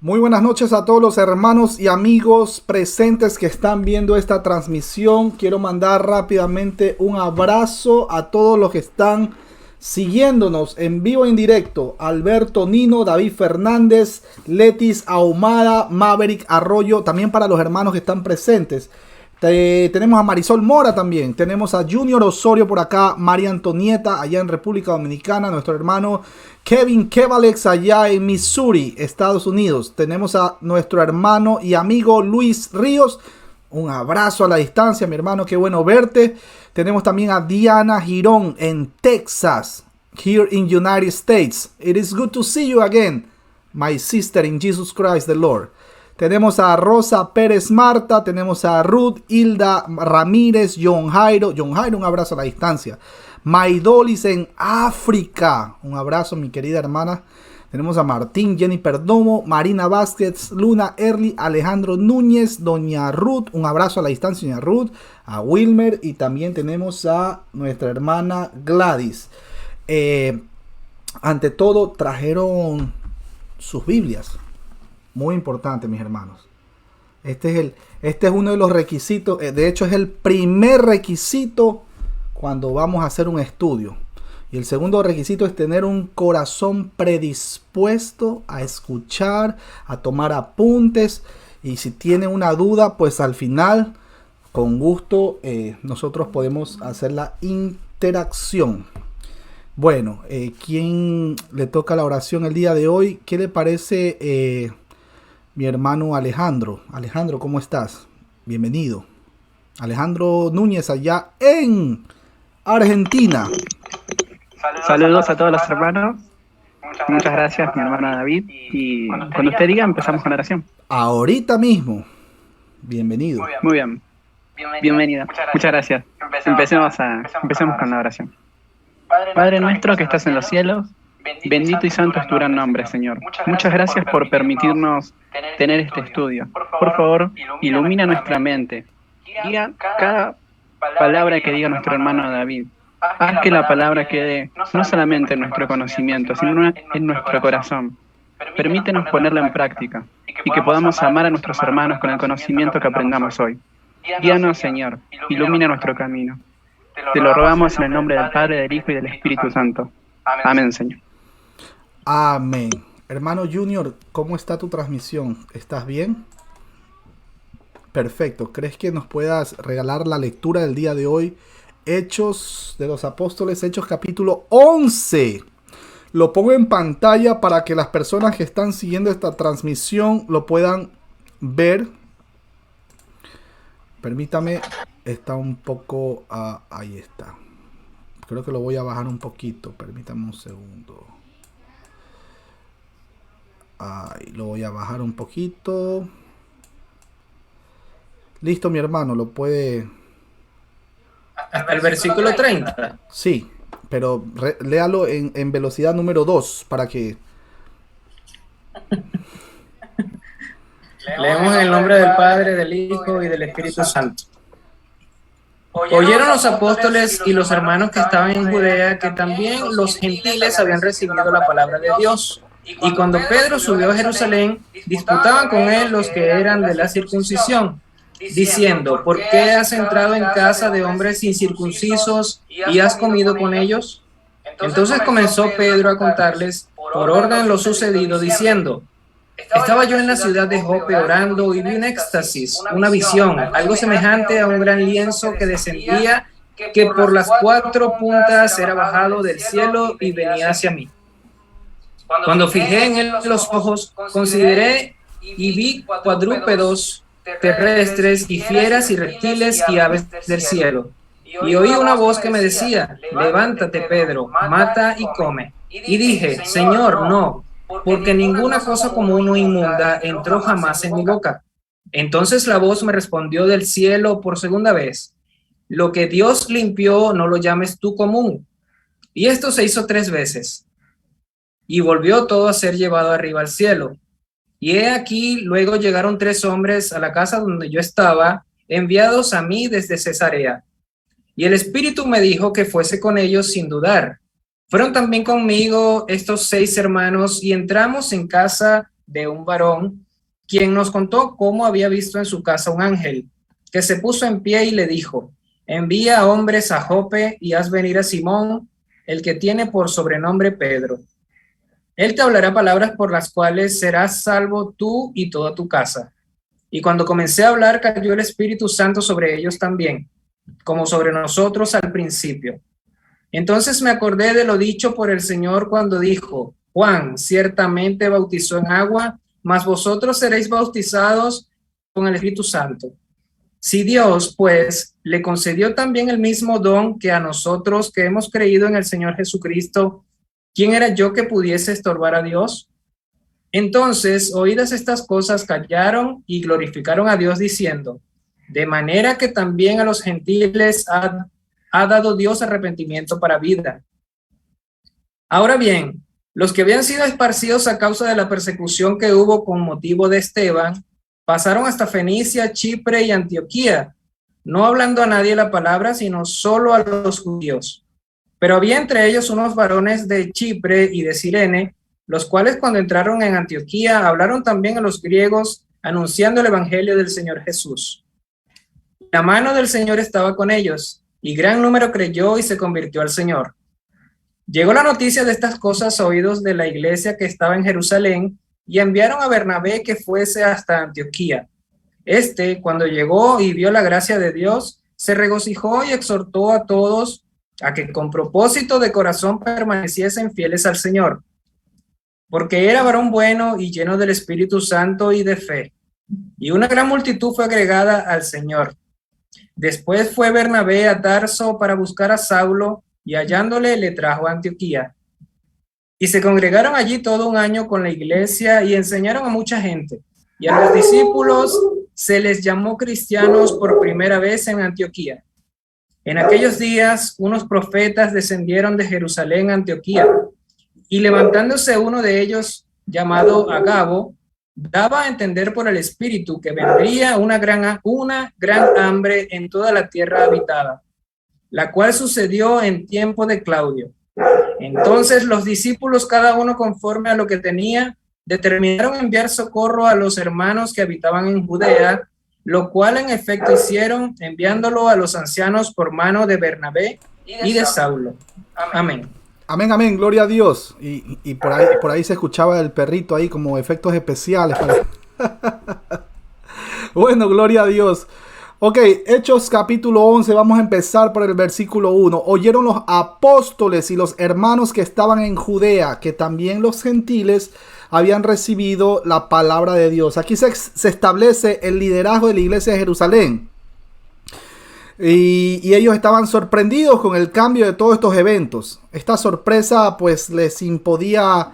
Muy buenas noches a todos los hermanos y amigos presentes que están viendo esta transmisión. Quiero mandar rápidamente un abrazo a todos los que están siguiéndonos en vivo e en directo. Alberto Nino, David Fernández, Letis Ahumada, Maverick Arroyo, también para los hermanos que están presentes. Tenemos a Marisol Mora también, tenemos a Junior Osorio por acá, María Antonieta allá en República Dominicana, nuestro hermano Kevin Kevalex allá en Missouri, Estados Unidos. Tenemos a nuestro hermano y amigo Luis Ríos. Un abrazo a la distancia, mi hermano, qué bueno verte. Tenemos también a Diana Girón en Texas, here in United States. It is good to see you again, my sister in Jesus Christ the Lord. Tenemos a Rosa Pérez Marta, tenemos a Ruth Hilda Ramírez, John Jairo, un abrazo a la distancia. Maidolis en África, un abrazo mi querida hermana. Tenemos a Martín, Jenny Perdomo, Marina Vázquez, Luna Early, Alejandro Núñez, Doña Ruth, un abrazo a la distancia, Doña Ruth, a Wilmer y también tenemos a nuestra hermana Gladys. Ante todo, trajeron sus Biblias. Muy importante, mis hermanos. Este es uno de los requisitos, de hecho es el primer requisito cuando vamos a hacer un estudio. Y el segundo requisito es tener un corazón predispuesto a escuchar, a tomar apuntes. Y si tiene una duda, pues al final, con gusto, nosotros podemos hacer la interacción. Bueno, ¿quién le toca la oración el día de hoy? ¿Qué le parece mi hermano Alejandro? Alejandro, ¿cómo estás? Bienvenido. Alejandro Núñez allá en Argentina. Saludos a todos los hermanos. Muchas gracias, mi hermano David. Y cuando usted diga, empezamos con la oración. Ahorita mismo. Bienvenido. Muy bien. Bienvenida. Muchas gracias. Empecemos con la oración. Padre nuestro que estás en los cielos, bendito y santo es tu gran nombre, Señor. Muchas gracias por permitirnos tener este estudio. Por favor, ilumina nuestra mente. Guía cada palabra que diga nuestro hermano David. Haz que la palabra quede no solamente en nuestro conocimiento, sino en nuestro corazón. Permítenos ponerla en práctica y que podamos amar a nuestros hermanos con el conocimiento que aprendamos hoy. Guíanos, Señor, ilumina nuestro camino. Te lo rogamos en el nombre del Padre, del Hijo y del Espíritu Santo. Amén, Señor. Amén. Hermano Junior, ¿cómo está tu transmisión? ¿Estás bien? Perfecto. ¿Crees que nos puedas regalar la lectura del día de hoy? Hechos de los Apóstoles, Hechos capítulo 11. Lo pongo en pantalla para que las personas que están siguiendo esta transmisión lo puedan ver. Permítame, está un poco... ahí está. Creo que lo voy a bajar un poquito. Permítame un segundo. Ahí, lo voy a bajar un poquito. Listo, mi hermano, lo puede... Hasta el versículo 30. Sí, pero léalo en velocidad número 2 para que... Leemos en el nombre del Padre, del Hijo y del Espíritu Santo. Oyeron los apóstoles y los hermanos que estaban en Judea que también los gentiles habían recibido la palabra de Dios. Y cuando Pedro subió a Jerusalén, disputaban con él los que eran de la circuncisión, diciendo: ¿por qué has entrado en casa de hombres incircuncisos y has comido con ellos? Entonces comenzó Pedro a contarles por orden lo sucedido, diciendo: estaba yo en la ciudad de Jope orando y vi un éxtasis, una visión, algo semejante a un gran lienzo que descendía, que por las cuatro puntas era bajado del cielo y venía hacia mí. Cuando fijé en él los ojos, consideré y vi cuadrúpedos terrestres y fieras y reptiles y aves del cielo. Y oí una voz que me decía: levántate, Pedro, mata y come. Y dije: Señor, no, porque ninguna cosa común o inmunda entró jamás en mi boca. Entonces la voz me respondió del cielo por segunda vez: lo que Dios limpió, no lo llames tú común. Y esto se hizo 3 veces. Y volvió todo a ser llevado arriba al cielo. Y he aquí, luego llegaron 3 hombres a la casa donde yo estaba, enviados a mí desde Cesarea. Y el Espíritu me dijo que fuese con ellos sin dudar. Fueron también conmigo estos 6 hermanos y entramos en casa de un varón, quien nos contó cómo había visto en su casa un ángel, que se puso en pie y le dijo: envía hombres a Jope y haz venir a Simón, el que tiene por sobrenombre Pedro. Él te hablará palabras por las cuales serás salvo tú y toda tu casa. Y cuando comencé a hablar, cayó el Espíritu Santo sobre ellos también, como sobre nosotros al principio. Entonces me acordé de lo dicho por el Señor cuando dijo: Juan ciertamente bautizó en agua, mas vosotros seréis bautizados con el Espíritu Santo. Si Dios, pues, le concedió también el mismo don que a nosotros que hemos creído en el Señor Jesucristo, ¿quién era yo que pudiese estorbar a Dios? Entonces, oídas estas cosas, callaron y glorificaron a Dios diciendo: de manera que también a los gentiles ha dado Dios arrepentimiento para vida. Ahora bien, los que habían sido esparcidos a causa de la persecución que hubo con motivo de Esteban, pasaron hasta Fenicia, Chipre y Antioquía, no hablando a nadie la palabra, sino solo a los judíos. Pero había entre ellos unos varones de Chipre y de Cirene, los cuales cuando entraron en Antioquía hablaron también a los griegos, anunciando el evangelio del Señor Jesús. La mano del Señor estaba con ellos, y gran número creyó y se convirtió al Señor. Llegó la noticia de estas cosas a oídos de la iglesia que estaba en Jerusalén, y enviaron a Bernabé que fuese hasta Antioquía. Cuando llegó y vio la gracia de Dios, se regocijó y exhortó a todos a que con propósito de corazón permaneciesen fieles al Señor, porque era varón bueno y lleno del Espíritu Santo y de fe, y una gran multitud fue agregada al Señor. Después fue Bernabé a Tarso para buscar a Saulo, y hallándole le trajo a Antioquía. Y se congregaron allí todo un año con la iglesia y enseñaron a mucha gente. Y a los discípulos se les llamó cristianos por primera vez en Antioquía. En aquellos días unos profetas descendieron de Jerusalén a Antioquía, y levantándose uno de ellos, llamado Agabo, daba a entender por el Espíritu que vendría una gran hambre en toda la tierra habitada, la cual sucedió en tiempo de Claudio. Entonces los discípulos, cada uno conforme a lo que tenía, determinaron enviar socorro a los hermanos que habitaban en Judea, lo cual en efecto hicieron, enviándolo a los ancianos por mano de Bernabé y de Saulo. Amén. Amén, amén, gloria a Dios. Y por ahí se escuchaba el perrito ahí como efectos especiales. Bueno, gloria a Dios. Ok, Hechos capítulo 11, vamos a empezar por el versículo 1. Oyeron los apóstoles y los hermanos que estaban en Judea, que también los gentiles habían recibido la palabra de Dios. Aquí se establece el liderazgo de la iglesia de Jerusalén. Y ellos estaban sorprendidos con el cambio de todos estos eventos. Esta sorpresa pues les impedía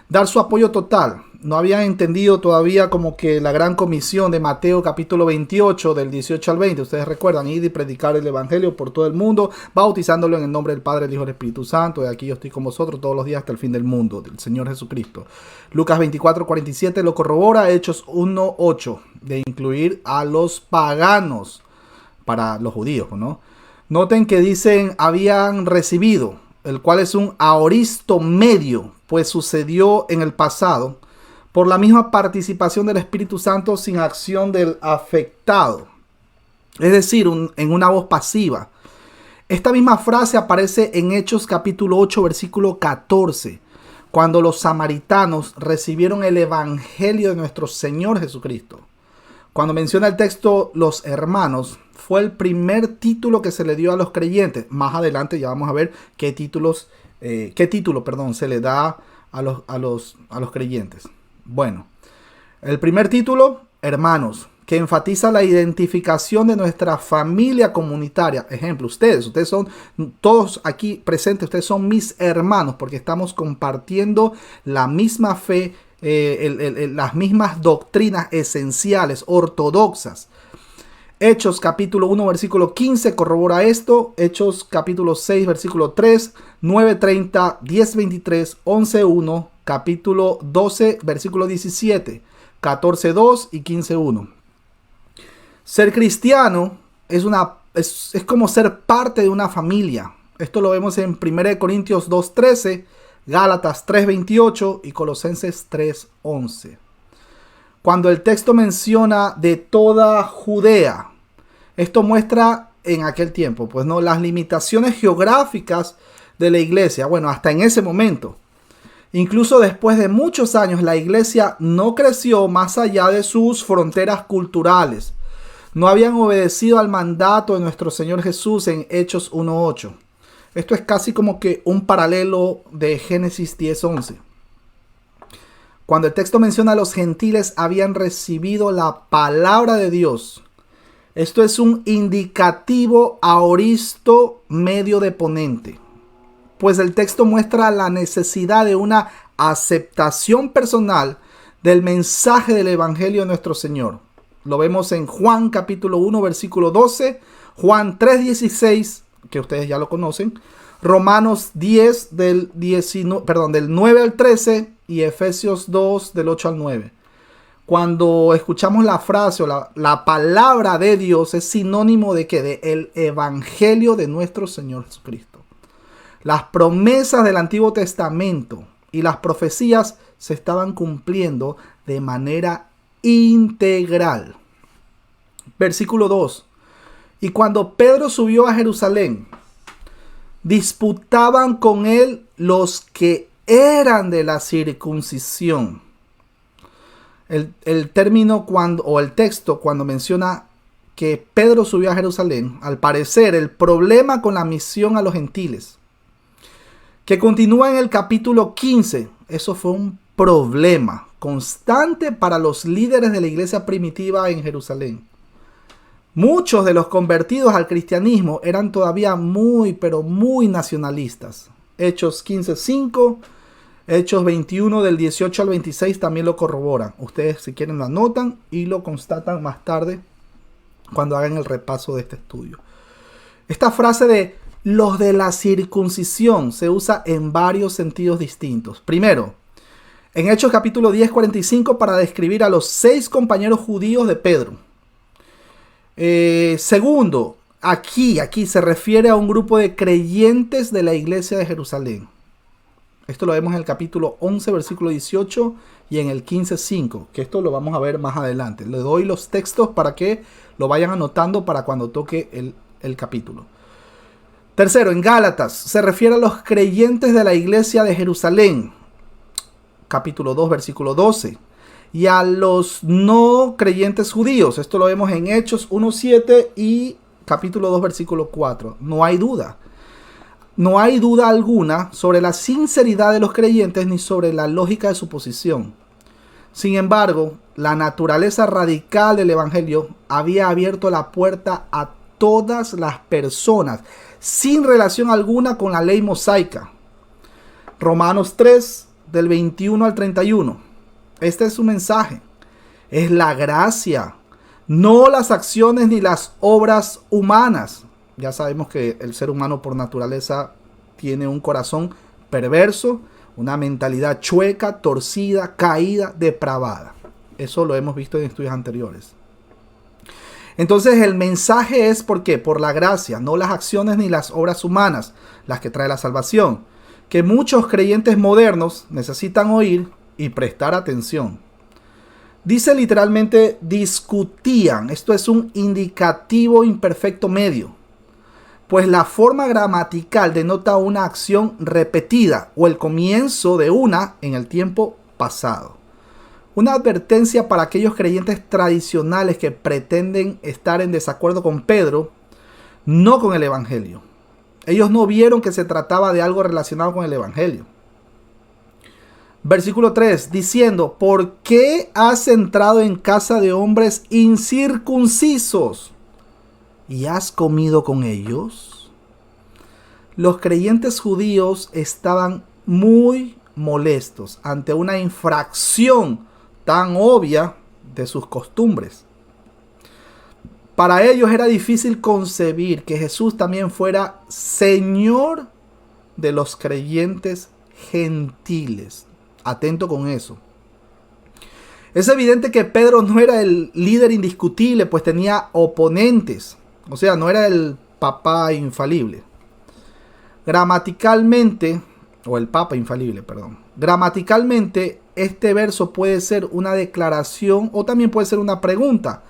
dar su apoyo total. No habían entendido todavía como que la gran comisión de Mateo capítulo 28 del 18 al 20. Ustedes recuerdan, ir y predicar el evangelio por todo el mundo, bautizándolo en el nombre del Padre, del Hijo y del Espíritu Santo. De aquí yo estoy con vosotros todos los días hasta el fin del mundo, del Señor Jesucristo. Lucas 24:47 lo corrobora. Hechos 1:8 de incluir a los paganos para los judíos, ¿no? Noten que dicen habían recibido, el cual es un aoristo medio, pues sucedió en el pasado por la misma participación del Espíritu Santo sin acción del afectado. Es decir, en una voz pasiva. Esta misma frase aparece en Hechos capítulo 8, versículo 14, cuando los samaritanos recibieron el evangelio de nuestro Señor Jesucristo. Cuando menciona el texto los hermanos, fue el primer título que se le dio a los creyentes. Más adelante ya vamos a ver qué título se le da a los creyentes. Bueno, el primer título, hermanos, que enfatiza la identificación de nuestra familia comunitaria. Ejemplo, ustedes son todos aquí presentes, ustedes son mis hermanos porque estamos compartiendo la misma fe, las mismas doctrinas esenciales, ortodoxas. Hechos capítulo 1 versículo 15 corrobora esto. Hechos capítulo 6 versículo 3, 9:30, 10:23, 11:1, capítulo 12 versículo 17, 14:2 y 15:1. Ser cristiano es como ser parte de una familia. Esto lo vemos en 1 Corintios 2:13, Gálatas 3:28 y Colosenses 3:11. Cuando el texto menciona de toda Judea, esto muestra en aquel tiempo, pues no, las limitaciones geográficas de la iglesia. Bueno, hasta en ese momento. Incluso después de muchos años, la iglesia no creció más allá de sus fronteras culturales. No habían obedecido al mandato de nuestro Señor Jesús en Hechos 1:8. Esto es casi como que un paralelo de Génesis 10:11. Cuando el texto menciona a los gentiles habían recibido la palabra de Dios, esto es un indicativo aoristo medio de ponente, pues el texto muestra la necesidad de una aceptación personal del mensaje del Evangelio de nuestro Señor. Lo vemos en Juan capítulo 1 versículo 12, Juan 3:16, que ustedes ya lo conocen, Romanos 10 del 9 al 13 y Efesios 2 del 8 al 9. Cuando escuchamos la frase o la palabra de Dios, es sinónimo de que de el Evangelio de nuestro Señor Jesucristo. Las promesas del Antiguo Testamento y las profecías se estaban cumpliendo de manera integral. Versículo 2. Y cuando Pedro subió a Jerusalén, disputaban con él los que eran de la circuncisión. El término el texto cuando menciona que Pedro subió a Jerusalén, al parecer el problema con la misión a los gentiles, que continúa en el capítulo 15, eso fue un problema constante para los líderes de la iglesia primitiva en Jerusalén. Muchos de los convertidos al cristianismo eran todavía muy nacionalistas. Hechos 15:5, Hechos 21 del 18 al 26 también lo corroboran. Ustedes si quieren lo anotan y lo constatan más tarde cuando hagan el repaso de este estudio. Esta frase de los de la circuncisión se usa en varios sentidos distintos. Primero, en Hechos capítulo 10:45 para describir a los 6 compañeros judíos de Pedro. Segundo, aquí se refiere a un grupo de creyentes de la iglesia de Jerusalén. Esto lo vemos en el capítulo 11, versículo 18 y en el 15:5, que esto lo vamos a ver más adelante. Le doy los textos para que lo vayan anotando para cuando toque el capítulo. Tercero, en Gálatas se refiere a los creyentes de la iglesia de Jerusalén. Capítulo 2, versículo 12. Y a los no creyentes judíos. Esto lo vemos en Hechos 1:7 y capítulo 2, versículo 4. No hay duda alguna sobre la sinceridad de los creyentes ni sobre la lógica de su posición. Sin embargo, la naturaleza radical del Evangelio había abierto la puerta a todas las personas, sin relación alguna con la ley mosaica. Romanos 3, del 21 al 31. Este es su mensaje. Es la gracia, no las acciones ni las obras humanas. Ya sabemos que el ser humano por naturaleza tiene un corazón perverso, una mentalidad chueca, torcida, caída, depravada. Eso lo hemos visto en estudios anteriores. Entonces el mensaje es ¿por qué? Por la gracia, no las acciones ni las obras humanas, las que trae la salvación, que muchos creyentes modernos necesitan oír y prestar atención. Dice literalmente discutían. Esto es un indicativo imperfecto medio, pues la forma gramatical denota una acción repetida o el comienzo de una en el tiempo pasado. Una advertencia para aquellos creyentes tradicionales que pretenden estar en desacuerdo con Pedro, no con el Evangelio. Ellos no vieron que se trataba de algo relacionado con el Evangelio. Versículo 3, diciendo, ¿por qué has entrado en casa de hombres incircuncisos y has comido con ellos? Los creyentes judíos estaban muy molestos ante una infracción tan obvia de sus costumbres. Para ellos era difícil concebir que Jesús también fuera Señor de los creyentes gentiles. Atento con eso. Es evidente que Pedro no era el líder indiscutible, pues tenía oponentes. O sea, no era el papá infalible. Gramaticalmente, o el Papa infalible, perdón. Gramaticalmente, este verso puede ser una declaración o también puede ser una pregunta,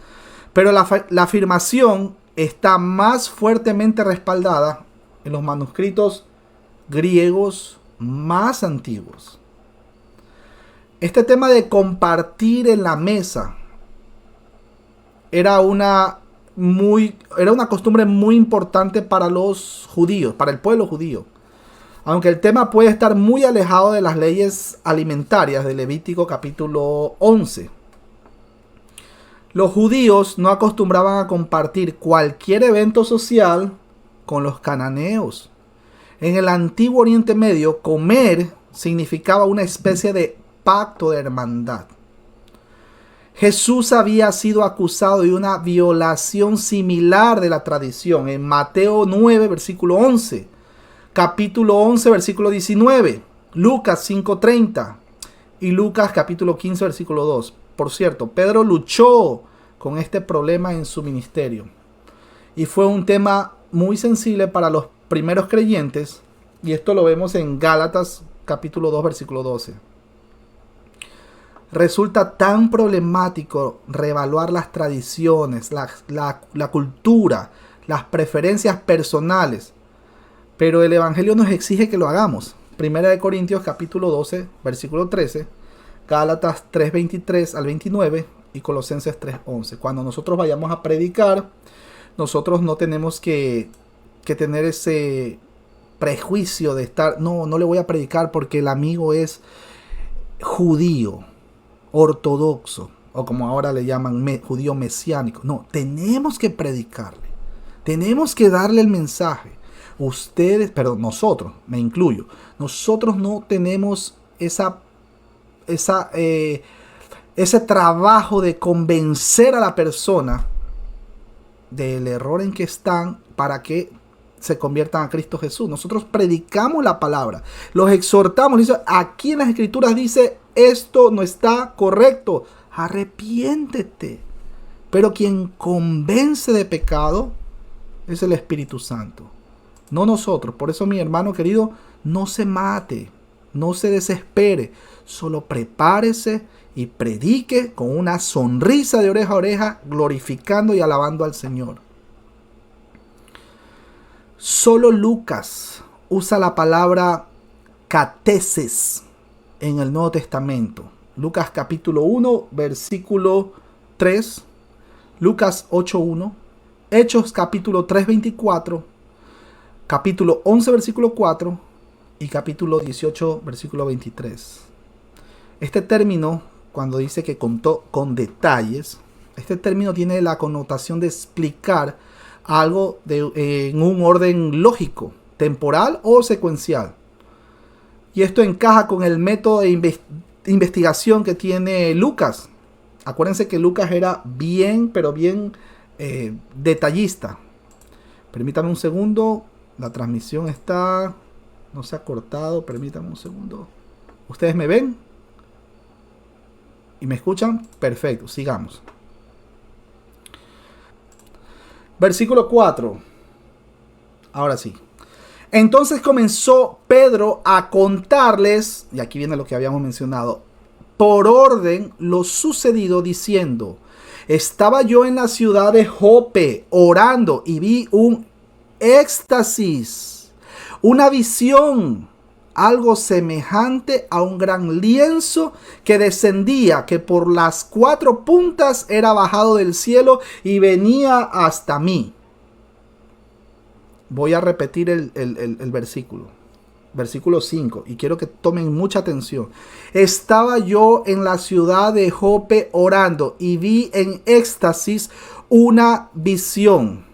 pero la afirmación está más fuertemente respaldada en los manuscritos griegos más antiguos. Este tema de compartir en la mesa era una costumbre muy importante para los judíos, para el pueblo judío. Aunque el tema puede estar muy alejado de las leyes alimentarias de Levítico capítulo 11. Los judíos no acostumbraban a compartir cualquier evento social con los cananeos. En el antiguo Oriente Medio, comer significaba una especie de pacto de hermandad. Jesús había sido acusado de una violación similar de la tradición en Mateo 9, versículo 11, capítulo 11, versículo 19, Lucas 5:30 y Lucas capítulo 15, versículo 2. Por cierto, Pedro luchó con este problema en su ministerio y fue un tema muy sensible para los primeros creyentes, y esto lo vemos en Gálatas capítulo 2, versículo 12. Resulta tan problemático reevaluar las tradiciones, la cultura, las preferencias personales, pero el Evangelio nos exige que lo hagamos. Primera de Corintios capítulo 12, versículo 13, Gálatas 3:23 al 29 y Colosenses 3:11. Cuando nosotros vayamos a predicar, nosotros no tenemos que tener ese prejuicio de estar, no le voy a predicar porque el amigo es judío, ortodoxo, o como ahora le llaman judío mesiánico. No, tenemos que predicarle, tenemos que darle el mensaje. Nosotros, me incluyo, nosotros no tenemos ese trabajo de convencer a la persona del error en que están para que se conviertan a Cristo Jesús. Nosotros predicamos la palabra, los exhortamos. Dice, aquí en las Escrituras dice, esto no está correcto, arrepiéntete. Pero quien convence de pecado es el Espíritu Santo, no nosotros. Por eso, mi hermano querido, no se mate, no se desespere, solo prepárese y predique con una sonrisa de oreja a oreja, glorificando y alabando al Señor. Solo Lucas usa la palabra cateces en el Nuevo Testamento. Lucas capítulo 1, versículo 3, Lucas 8:1, Hechos capítulo 3:24, capítulo 11, versículo 4 y capítulo 18, versículo 23. Este término, cuando dice que contó con detalles, este término tiene la connotación de explicar algo en un orden lógico, temporal o secuencial. Y esto encaja con el método de investigación que tiene Lucas. Acuérdense que Lucas era bien detallista. Permítanme un segundo. La transmisión no se ha cortado. Permítanme un segundo. ¿Ustedes me ven? ¿Y me escuchan? Perfecto, sigamos. Versículo 4. Ahora sí. Entonces comenzó Pedro a contarles, y aquí viene lo que habíamos mencionado, por orden lo sucedido, diciendo: estaba yo en la ciudad de Jope orando y vi un éxtasis, una visión, algo semejante a un gran lienzo que descendía, que por las 4 puntas era bajado del cielo y venía hasta mí. Voy a repetir el versículo. Versículo 5. Y quiero que tomen mucha atención. Estaba yo en la ciudad de Jope orando y vi en éxtasis una visión.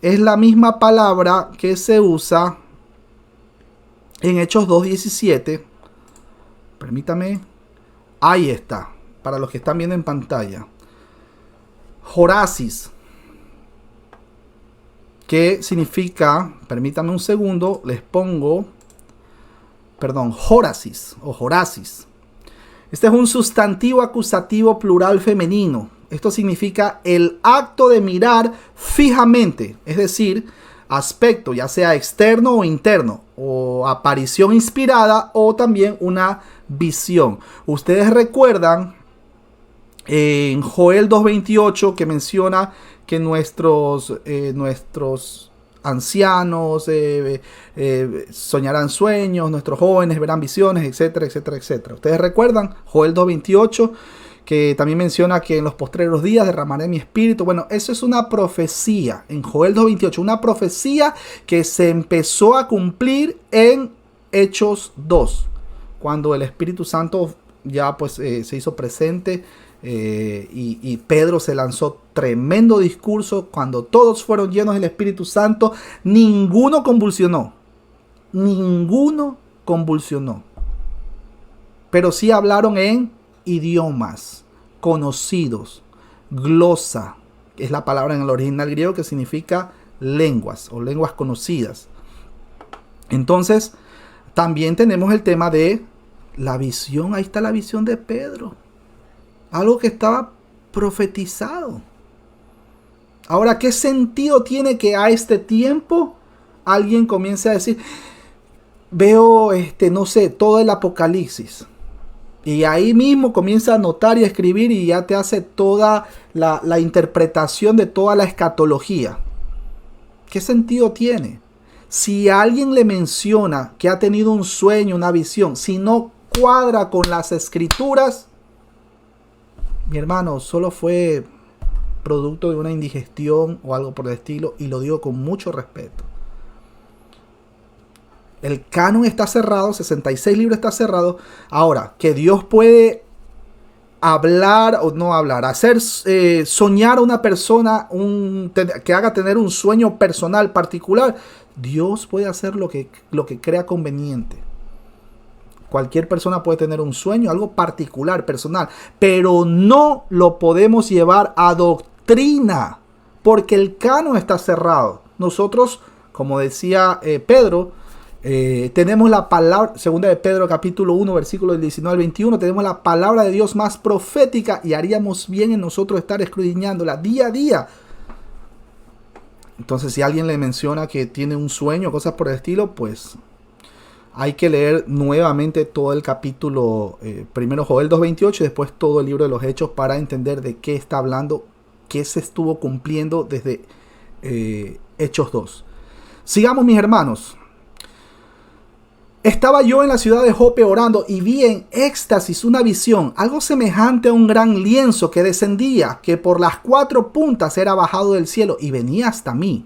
Es la misma palabra que se usa en Hechos 2:17. Permítame. Ahí está. Para los que están viendo en pantalla. Jorasis. ¿Qué significa? Permítame un segundo. Les pongo. Jórasis o Jorasis. Este es un sustantivo acusativo plural femenino. Esto significa el acto de mirar fijamente. Es decir, aspecto, ya sea externo o interno, o aparición inspirada o también una visión. Ustedes recuerdan en Joel 2:28 que menciona que nuestros ancianos soñarán sueños, nuestros jóvenes verán visiones, etcétera, etcétera, etcétera. Ustedes recuerdan Joel 2:28, que también menciona que en los postreros días derramaré mi espíritu. Bueno, eso es una profecía en Joel 2:28, una profecía que se empezó a cumplir en Hechos 2, cuando el Espíritu Santo ya pues se hizo presente. Y Pedro se lanzó tremendo discurso. Cuando todos fueron llenos del Espíritu Santo, ninguno convulsionó, pero sí hablaron en idiomas conocidos, glosa, que es la palabra en el original griego que significa lenguas o lenguas conocidas. Entonces también tenemos el tema de la visión. Ahí está la visión de Pedro, algo que estaba profetizado. Ahora, ¿qué sentido tiene que a este tiempo alguien comience a decir, veo, no sé, todo el Apocalipsis? Y ahí mismo comienza a anotar y a escribir y ya te hace toda la interpretación de toda la escatología. ¿Qué sentido tiene? Si alguien le menciona que ha tenido un sueño, una visión, si no cuadra con las escrituras, mi hermano, solo fue producto de una indigestión o algo por el estilo, y lo digo con mucho respeto. El canon está cerrado, 66 libros está cerrado. Ahora, que Dios puede hablar o no hablar, hacer soñar a una persona, que haga tener un sueño personal particular, Dios puede hacer lo que crea conveniente. Cualquier persona puede tener un sueño, algo particular, personal, pero no lo podemos llevar a doctrina, porque el canon está cerrado. Nosotros, como decía Pedro, tenemos la palabra, segunda de Pedro capítulo 1, versículos 19 al 21, tenemos la palabra de Dios más profética, y haríamos bien en nosotros estar escudriñándola día a día. Entonces, si alguien le menciona que tiene un sueño, cosas por el estilo, pues hay que leer nuevamente todo el capítulo, primero Joel 2:28 y después todo el libro de los Hechos, para entender de qué está hablando, qué se estuvo cumpliendo desde Hechos 2. Sigamos, mis hermanos. Estaba yo en la ciudad de Jope orando y vi en éxtasis una visión, algo semejante a un gran lienzo que descendía, que por las 4 puntas era bajado del cielo y venía hasta mí.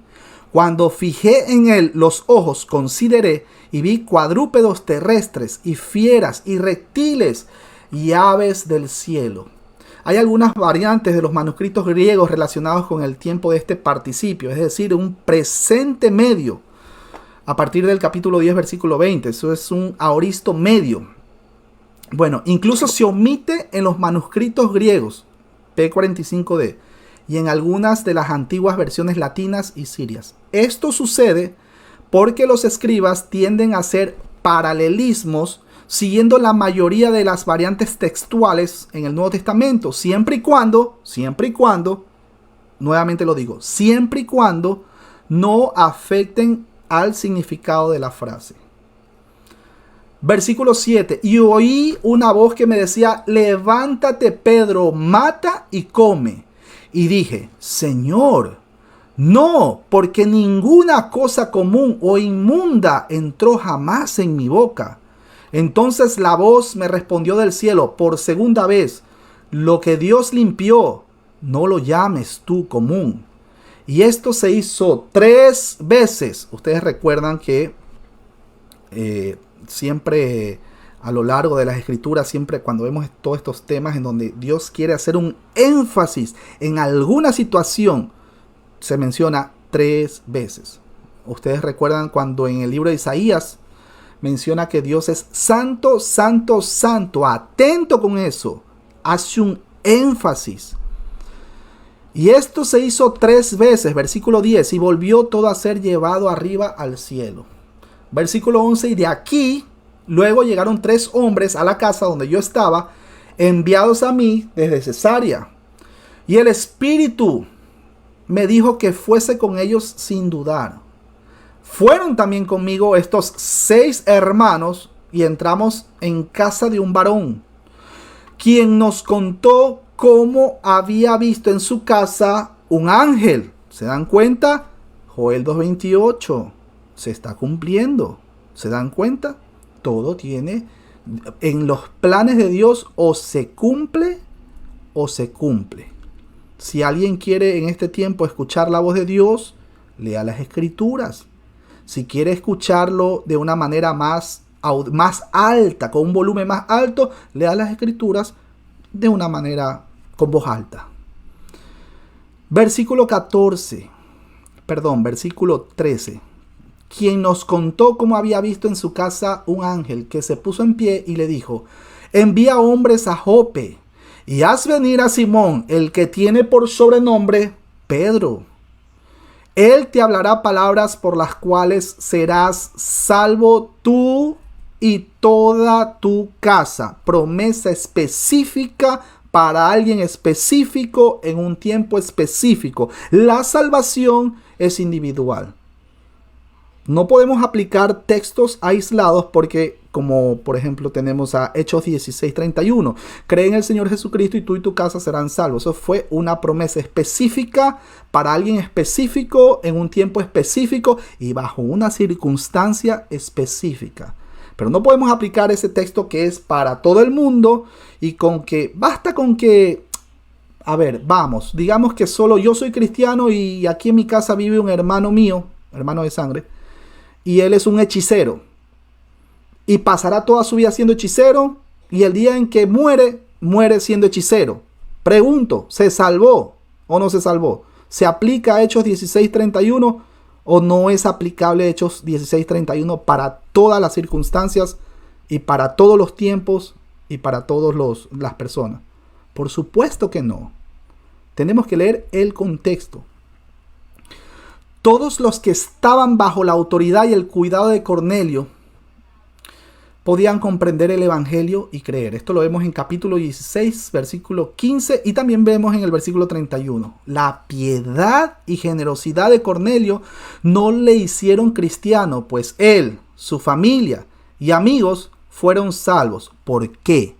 Cuando fijé en él los ojos, consideré y vi cuadrúpedos terrestres y fieras y reptiles y aves del cielo. Hay algunas variantes de los manuscritos griegos relacionados con el tiempo de este participio, es decir, un presente medio. A partir del capítulo 10, versículo 20. Eso es un aoristo medio. Bueno, incluso se omite en los manuscritos griegos, P45D, y en algunas de las antiguas versiones latinas y sirias. Esto sucede porque los escribas tienden a hacer paralelismos siguiendo la mayoría de las variantes textuales en el Nuevo Testamento, siempre y cuando, nuevamente lo digo, siempre y cuando no afecten al significado de la frase. Versículo 7. Y oí una voz que me decía, levántate, Pedro, mata y come. Y dije, Señor, no, porque ninguna cosa común o inmunda entró jamás en mi boca. Entonces la voz me respondió del cielo por segunda vez, lo que Dios limpió, no lo llames tú común. Y esto se hizo 3 veces. Ustedes recuerdan que siempre a lo largo de las escrituras, siempre cuando vemos todos estos temas en donde Dios quiere hacer un énfasis en alguna situación, se menciona 3 veces. Ustedes recuerdan cuando en el libro de Isaías menciona que Dios es santo, santo, santo. Atento con eso. Hace un énfasis. Y esto se hizo 3 veces, versículo 10, y volvió todo a ser llevado arriba al cielo. Versículo 11, y de aquí, luego llegaron 3 hombres a la casa donde yo estaba, enviados a mí desde Cesarea. Y el Espíritu me dijo que fuese con ellos sin dudar. Fueron también conmigo estos 6 hermanos y entramos en casa de un varón, quien nos contó cómo había visto en su casa un ángel. ¿Se dan cuenta? Joel 2:28 se está cumpliendo. ¿Se dan cuenta? Todo tiene, en los planes de Dios, o se cumple o se cumple. Si alguien quiere en este tiempo escuchar la voz de Dios, lea las Escrituras. Si quiere escucharlo de una manera más alta, con un volumen más alto, lea las Escrituras de una manera con voz alta. Versículo 13. Quien nos contó cómo había visto en su casa un ángel que se puso en pie y le dijo: envía hombres a Jope y haz venir a Simón, el que tiene por sobrenombre Pedro. Él te hablará palabras por las cuales serás salvo tú y toda tu casa. Promesa específica para alguien específico en un tiempo específico. La salvación es individual. No podemos aplicar textos aislados porque, como por ejemplo tenemos a Hechos 16:31, cree en el Señor Jesucristo y tú y tu casa serán salvos. Eso fue una promesa específica para alguien específico en un tiempo específico y bajo una circunstancia específica. Pero no podemos aplicar ese texto que es para todo el mundo y basta con que, digamos que solo yo soy cristiano y aquí en mi casa vive un hermano mío, hermano de sangre, y él es un hechicero. Y pasará toda su vida siendo hechicero y el día en que muere siendo hechicero. Pregunto, ¿se salvó o no se salvó? ¿Se aplica a Hechos 16:31 o no es aplicable Hechos 16:31 para todas las circunstancias y para todos los tiempos y para todas las personas? Por supuesto que no. Tenemos que leer el contexto. Todos los que estaban bajo la autoridad y el cuidado de Cornelio podían comprender el evangelio y creer. Esto lo vemos en capítulo 16, versículo 15 y también vemos en el versículo 31. La piedad y generosidad de Cornelio no le hicieron cristiano, pues él, su familia y amigos fueron salvos. ¿Por qué?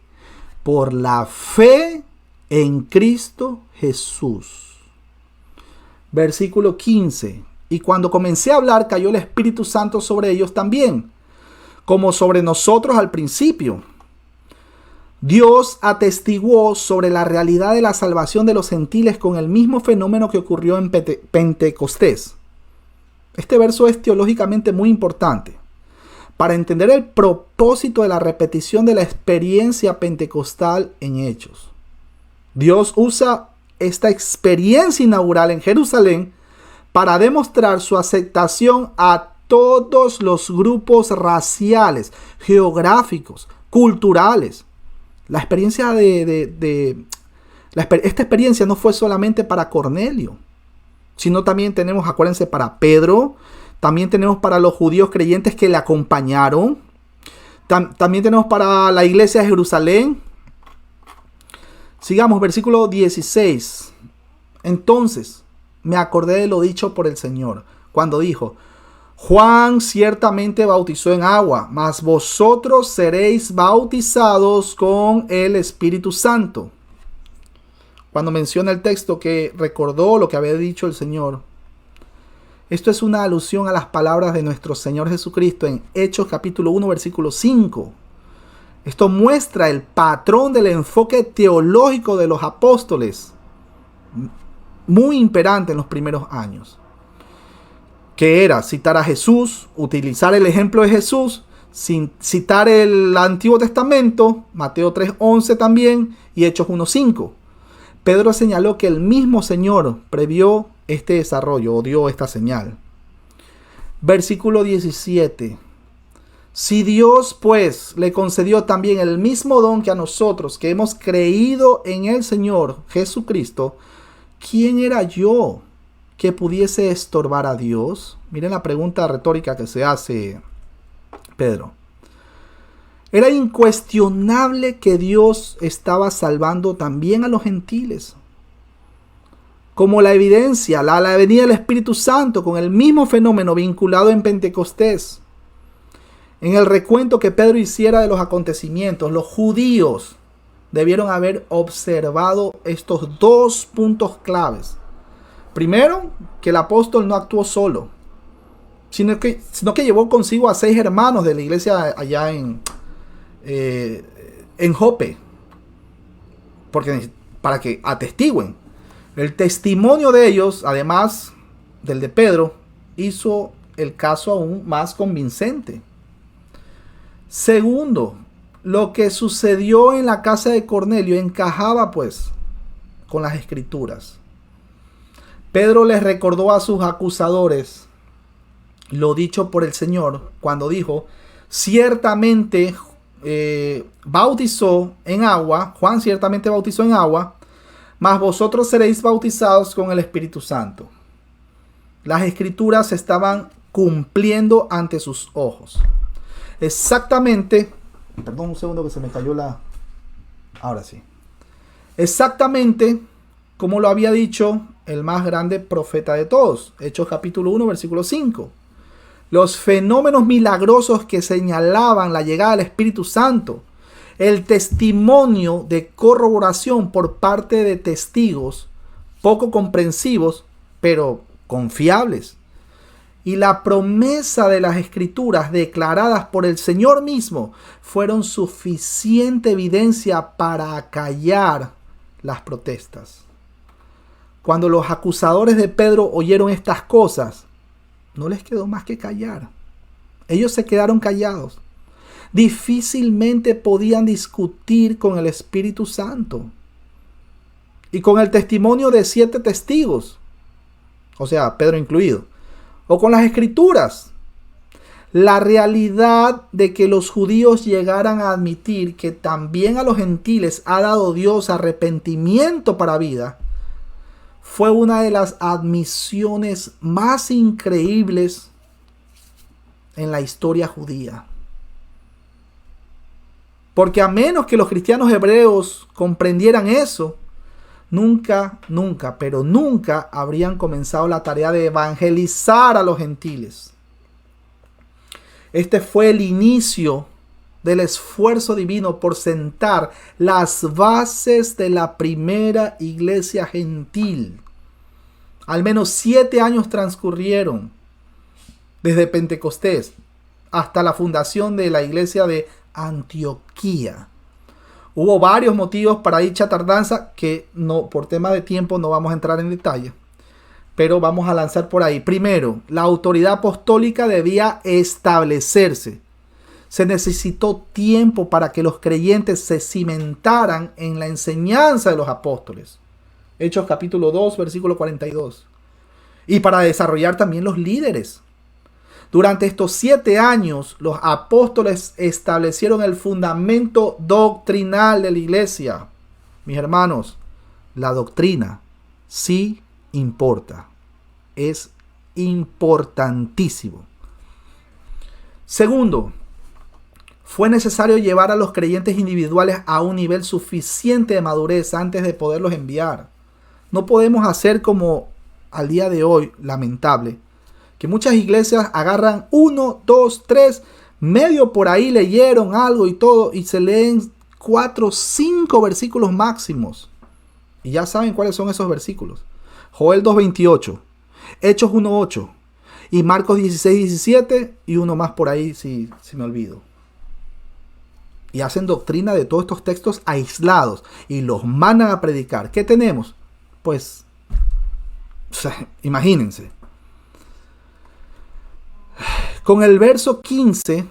Por la fe en Cristo Jesús. Versículo 15. Y cuando comencé a hablar, cayó el Espíritu Santo sobre ellos también, como sobre nosotros al principio. Dios atestiguó sobre la realidad de la salvación de los gentiles con el mismo fenómeno que ocurrió en Pentecostés. Este verso es teológicamente muy importante para entender el propósito de la repetición de la experiencia pentecostal en Hechos. Dios usa esta experiencia inaugural en Jerusalén para demostrar su aceptación a todos los grupos raciales, geográficos, culturales. La experiencia esta experiencia no fue solamente para Cornelio, sino también tenemos, acuérdense, para Pedro, también tenemos para los judíos creyentes que le acompañaron, también tenemos para la iglesia de Jerusalén. Sigamos, versículo 16. Entonces me acordé de lo dicho por el Señor, cuando dijo: Juan ciertamente bautizó en agua, mas vosotros seréis bautizados con el Espíritu Santo. Cuando menciona el texto que recordó lo que había dicho el Señor, esto es una alusión a las palabras de nuestro Señor Jesucristo en Hechos capítulo 1, versículo 5. Esto muestra el patrón del enfoque teológico de los apóstoles, muy imperante en los primeros años, que era citar a Jesús, utilizar el ejemplo de Jesús, citar el Antiguo Testamento, Mateo 3:11 también, y Hechos 1:5. Pedro señaló que el mismo Señor previó este desarrollo o dio esta señal. Versículo 17. Si Dios pues le concedió también el mismo don que a nosotros, que hemos creído en el Señor Jesucristo, ¿quién era yo que pudiese estorbar a Dios? Miren la pregunta retórica que se hace Pedro. Era incuestionable que Dios estaba salvando también a los gentiles. como la evidencia, la venida del Espíritu Santo, con el mismo fenómeno vinculado en Pentecostés. En el recuento que Pedro hiciera de los acontecimientos, los judíos debieron haber observado estos dos puntos claves. Primero, que el apóstol no actuó solo, sino que llevó consigo a 6 hermanos de la iglesia allá en Jope, para que atestiguen. El testimonio de ellos, además del de Pedro, hizo el caso aún más convincente. Segundo, lo que sucedió en la casa de Cornelio encajaba pues con las escrituras. Pedro les recordó a sus acusadores lo dicho por el Señor cuando dijo: ciertamente bautizó en agua, Juan ciertamente bautizó en agua, mas vosotros seréis bautizados con el Espíritu Santo. Las escrituras se estaban cumpliendo ante sus ojos. Exactamente, perdón un segundo que se me cayó ahora sí. Exactamente como lo había dicho el más grande profeta de todos, Hechos capítulo 1, versículo 5. Los fenómenos milagrosos que señalaban la llegada del Espíritu Santo, el testimonio de corroboración por parte de testigos poco comprensivos, pero confiables, y la promesa de las escrituras declaradas por el Señor mismo fueron suficiente evidencia para acallar las protestas. Cuando los acusadores de Pedro oyeron estas cosas, no les quedó más que callar. Ellos se quedaron callados. Difícilmente podían discutir con el Espíritu Santo y con el testimonio de 7 testigos, o sea, Pedro incluido, o con las escrituras. La realidad de que los judíos llegaran a admitir que también a los gentiles ha dado Dios arrepentimiento para vida fue una de las admisiones más increíbles en la historia judía. Porque a menos que los cristianos hebreos comprendieran eso, nunca habrían comenzado la tarea de evangelizar a los gentiles. Este fue el inicio del esfuerzo divino por sentar las bases de la primera iglesia gentil. Al menos 7 años transcurrieron desde Pentecostés hasta la fundación de la iglesia de Antioquía. Hubo varios motivos para dicha tardanza que por tema de tiempo no vamos a entrar en detalle, pero vamos a lanzar por ahí. Primero, la autoridad apostólica debía establecerse. Se necesitó tiempo para que los creyentes se cimentaran en la enseñanza de los apóstoles. Hechos capítulo 2, versículo 42. Y para desarrollar también los líderes. Durante estos 7 años, los apóstoles establecieron el fundamento doctrinal de la iglesia. Mis hermanos, la doctrina sí importa. Es importantísimo. Segundo, fue necesario llevar a los creyentes individuales a un nivel suficiente de madurez antes de poderlos enviar. No podemos hacer como al día de hoy, lamentable, que muchas iglesias agarran 1, 2, 3, medio por ahí leyeron algo y todo, y se leen 4, 5 versículos máximos. Y ya saben cuáles son esos versículos. Joel 2:28, Hechos 1:8 y Marcos 16:17 y uno más por ahí si me olvido. Y hacen doctrina de todos estos textos aislados y los mandan a predicar. ¿Qué tenemos? Pues, imagínense. Con el verso 15,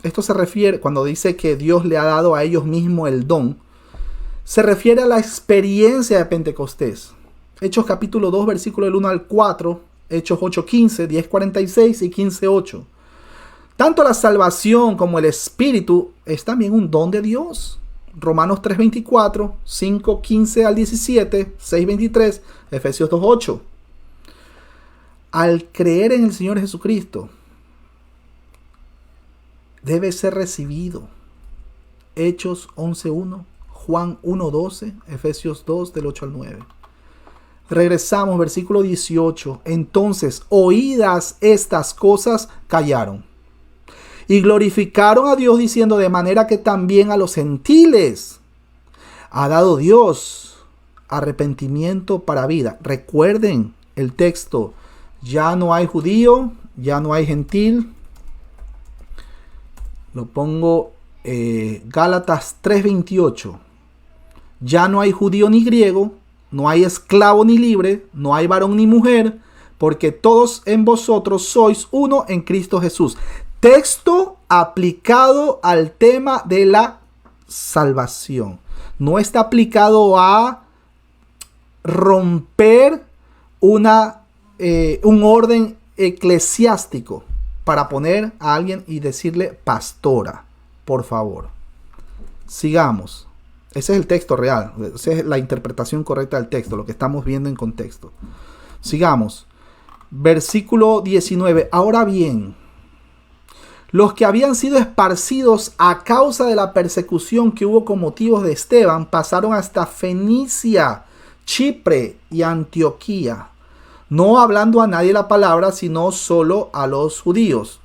esto se refiere, cuando dice que Dios le ha dado a ellos mismos el don, se refiere a la experiencia de Pentecostés. Hechos capítulo 2, versículo del 1 al 4, Hechos 8:15, 10:46 y 15:8. Tanto la salvación como el Espíritu es también un don de Dios. Romanos 3:24, 5:15 al 17, 6:23, Efesios 2:8. Al creer en el Señor Jesucristo, debe ser recibido. Hechos 11:1, Juan 1:12, Efesios 2 del 8 al 9. Regresamos, versículo 18. Entonces, oídas estas cosas, callaron. Y glorificaron a Dios diciendo, de manera que también a los gentiles ha dado Dios arrepentimiento para vida. Recuerden el texto. Ya no hay judío, ya no hay gentil. Lo pongo Gálatas 3:28. Ya no hay judío ni griego, no hay esclavo ni libre, no hay varón ni mujer, porque todos en vosotros sois uno en Cristo Jesús. Texto aplicado al tema de la salvación. No está aplicado a romper un orden eclesiástico para poner a alguien y decirle pastora, por favor. Sigamos. Ese es el texto real. Esa es la interpretación correcta del texto, lo que estamos viendo en contexto. Sigamos. Versículo 19. Ahora bien, los que habían sido esparcidos a causa de la persecución que hubo con motivos de Esteban pasaron hasta Fenicia, Chipre y Antioquía, no hablando a nadie la palabra, sino solo a los judíos.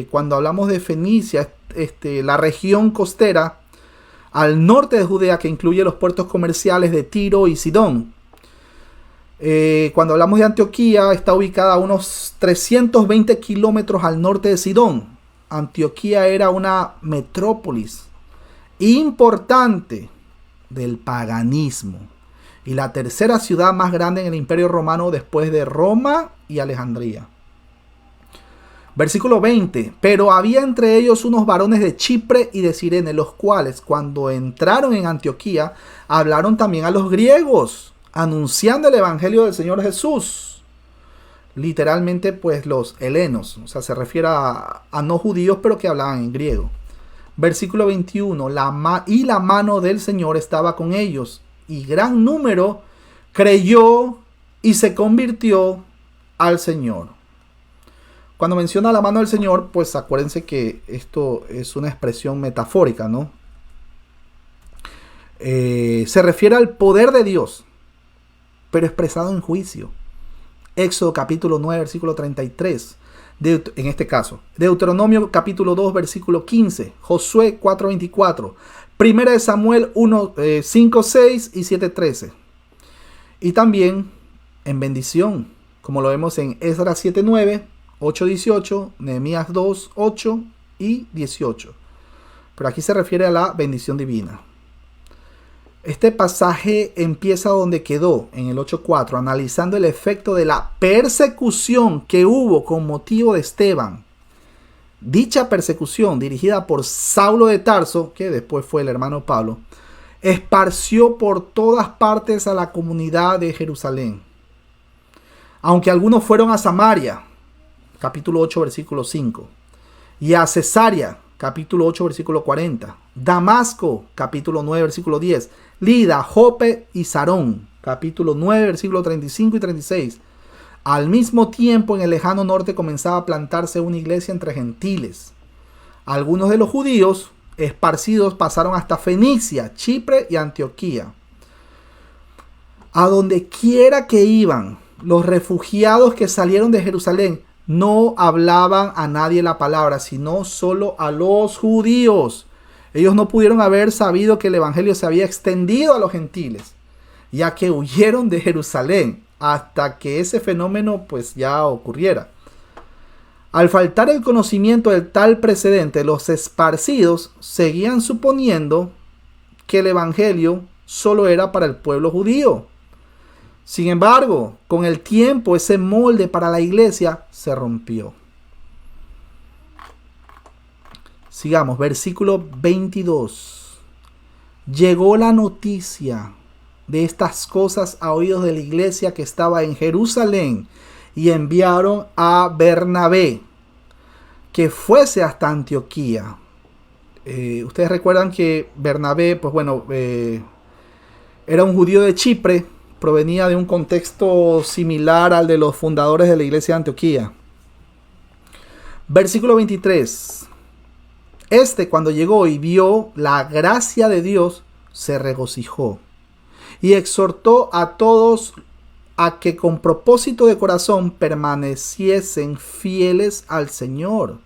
Cuando hablamos de Fenicia, la región costera al norte de Judea, que incluye los puertos comerciales de Tiro y Sidón. Cuando hablamos de Antioquía, está ubicada a unos 320 kilómetros al norte de Sidón. Antioquía era una metrópolis importante del paganismo y la tercera ciudad más grande en el Imperio Romano después de Roma y Alejandría. Versículo 20. Pero había entre ellos unos varones de Chipre y de Cirene, los cuales cuando entraron en Antioquía hablaron también a los griegos, anunciando el evangelio del Señor Jesús. Literalmente pues los helenos, o sea, se refiere a no judíos pero que hablaban en griego. Versículo 21, la mano del Señor estaba con ellos y gran número creyó y se convirtió al Señor. Cuando menciona la mano del Señor, pues acuérdense que esto es una expresión metafórica, ¿no? Se refiere al poder de Dios, pero expresado en juicio. Éxodo capítulo 9, versículo 33, en este caso. Deuteronomio capítulo 2, versículo 15. Josué 4, 24. Primera de Samuel 1, 5, 6 y 7, 13. Y también en bendición, como lo vemos en Esdras 7, 9, 8, 18, Nehemías 2, 8 y 18. Pero aquí se refiere a la bendición divina. Este pasaje empieza donde quedó, en el 8.4, analizando el efecto de la persecución que hubo con motivo de Esteban. Dicha persecución, dirigida por Saulo de Tarso, que después fue el hermano Pablo, esparció por todas partes a la comunidad de Jerusalén. Aunque algunos fueron a Samaria, capítulo 8, versículo 5, y a Cesarea, capítulo 8, versículo 40, Damasco, capítulo 9, versículo 10, Lida, Jope y Sarón, capítulo 9, versículo 35 y 36. Al mismo tiempo, en el lejano norte comenzaba a plantarse una iglesia entre gentiles. Algunos de los judíos esparcidos pasaron hasta Fenicia, Chipre y Antioquía. A donde quiera que iban, los refugiados que salieron de Jerusalén no hablaban a nadie la palabra, sino solo a los judíos. Ellos no pudieron haber sabido que el evangelio se había extendido a los gentiles, ya que huyeron de Jerusalén hasta que ese fenómeno pues ya ocurriera. Al faltar el conocimiento del tal precedente, los esparcidos seguían suponiendo que el evangelio solo era para el pueblo judío. Sin embargo, con el tiempo ese molde para la iglesia se rompió. Sigamos, versículo 22. Llegó la noticia de estas cosas a oídos de la iglesia que estaba en Jerusalén y enviaron a Bernabé que fuese hasta Antioquía. Ustedes recuerdan que Bernabé, pues bueno, era un judío de Chipre, provenía de un contexto similar al de los fundadores de la iglesia de Antioquía. Versículo 23. Cuando llegó y vio la gracia de Dios, se regocijó y exhortó a todos a que con propósito de corazón permaneciesen fieles al Señor.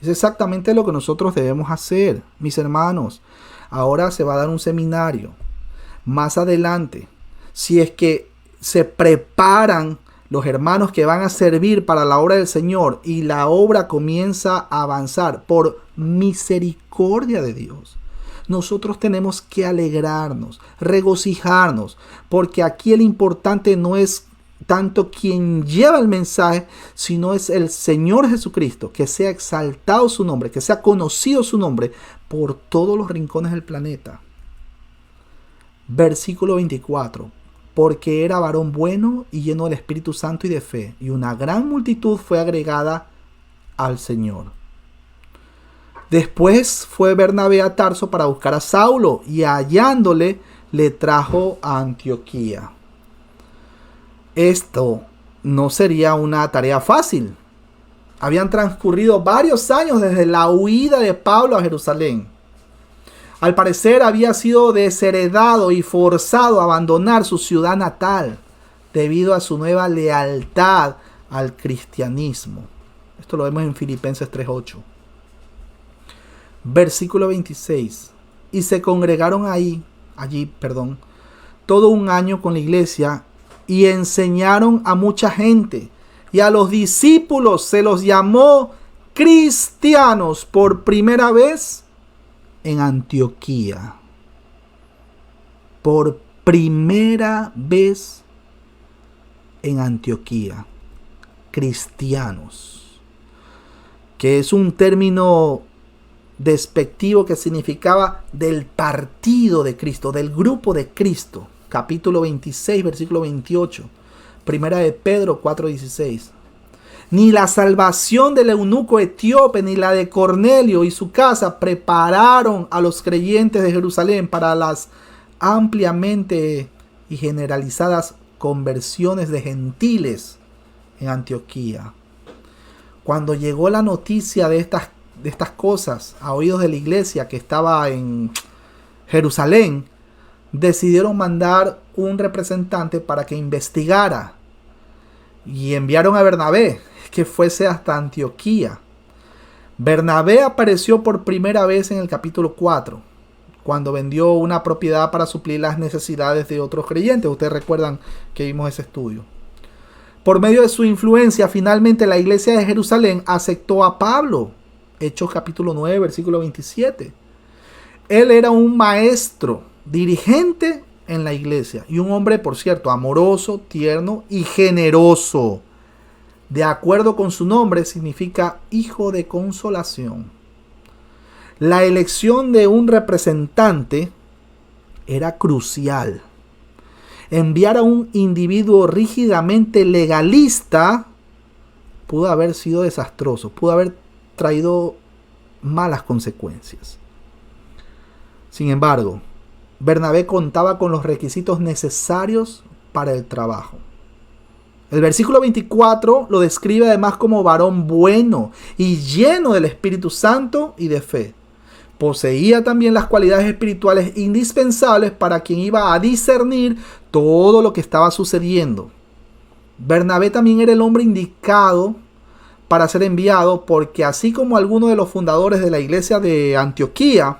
Es exactamente lo que nosotros debemos hacer, mis hermanos. Ahora se va a dar un seminario. Más adelante, si es que se preparan los hermanos que van a servir para la obra del Señor y la obra comienza a avanzar por misericordia de Dios, nosotros tenemos que alegrarnos, regocijarnos, porque aquí el importante no es tanto quien lleva el mensaje, sino es el Señor Jesucristo, que sea exaltado su nombre, que sea conocido su nombre por todos los rincones del planeta. Versículo 24. Porque era varón bueno y lleno del Espíritu Santo y de fe, y una gran multitud fue agregada al Señor. Después fue Bernabé a Tarso para buscar a Saulo, y hallándole le trajo a Antioquía. Esto no sería una tarea fácil. Habían transcurrido varios años desde la huida de Pablo a Jerusalén. Al parecer había sido desheredado y forzado a abandonar su ciudad natal debido a su nueva lealtad al cristianismo. Esto lo vemos en Filipenses 3:8. Versículo 26. Y se congregaron allí, todo un año con la iglesia y enseñaron a mucha gente. Y a los discípulos se los llamó cristianos por primera vez en Antioquía. Por primera vez en Antioquía. Cristianos. Que es un término despectivo que significaba del partido de Cristo, del grupo de Cristo. Capítulo 26, versículo 28. Primera de Pedro 4:16. Ni la salvación del eunuco etíope, ni la de Cornelio y su casa prepararon a los creyentes de Jerusalén para las ampliamente y generalizadas conversiones de gentiles en Antioquía. Cuando llegó la noticia de estas cosas a oídos de la iglesia que estaba en Jerusalén, decidieron mandar un representante para que investigara y enviaron a Bernabé que fuese hasta Antioquía. Bernabé apareció por primera vez en el capítulo 4, cuando vendió una propiedad para suplir las necesidades de otros creyentes. Ustedes recuerdan que vimos ese estudio. Por medio de su influencia, finalmente la iglesia de Jerusalén aceptó a Pablo. Hechos capítulo 9, versículo 27. Él era un maestro, dirigente en la iglesia y un hombre, por cierto, amoroso, tierno y generoso. De acuerdo con su nombre, significa hijo de consolación. La elección de un representante era crucial. Enviar a un individuo rígidamente legalista pudo haber sido desastroso, pudo haber traído malas consecuencias. Sin embargo, Bernabé contaba con los requisitos necesarios para el trabajo. El versículo 24 lo describe además como varón bueno y lleno del Espíritu Santo y de fe. Poseía también las cualidades espirituales indispensables para quien iba a discernir todo lo que estaba sucediendo. Bernabé también era el hombre indicado para ser enviado, porque así como algunos de los fundadores de la iglesia de Antioquía,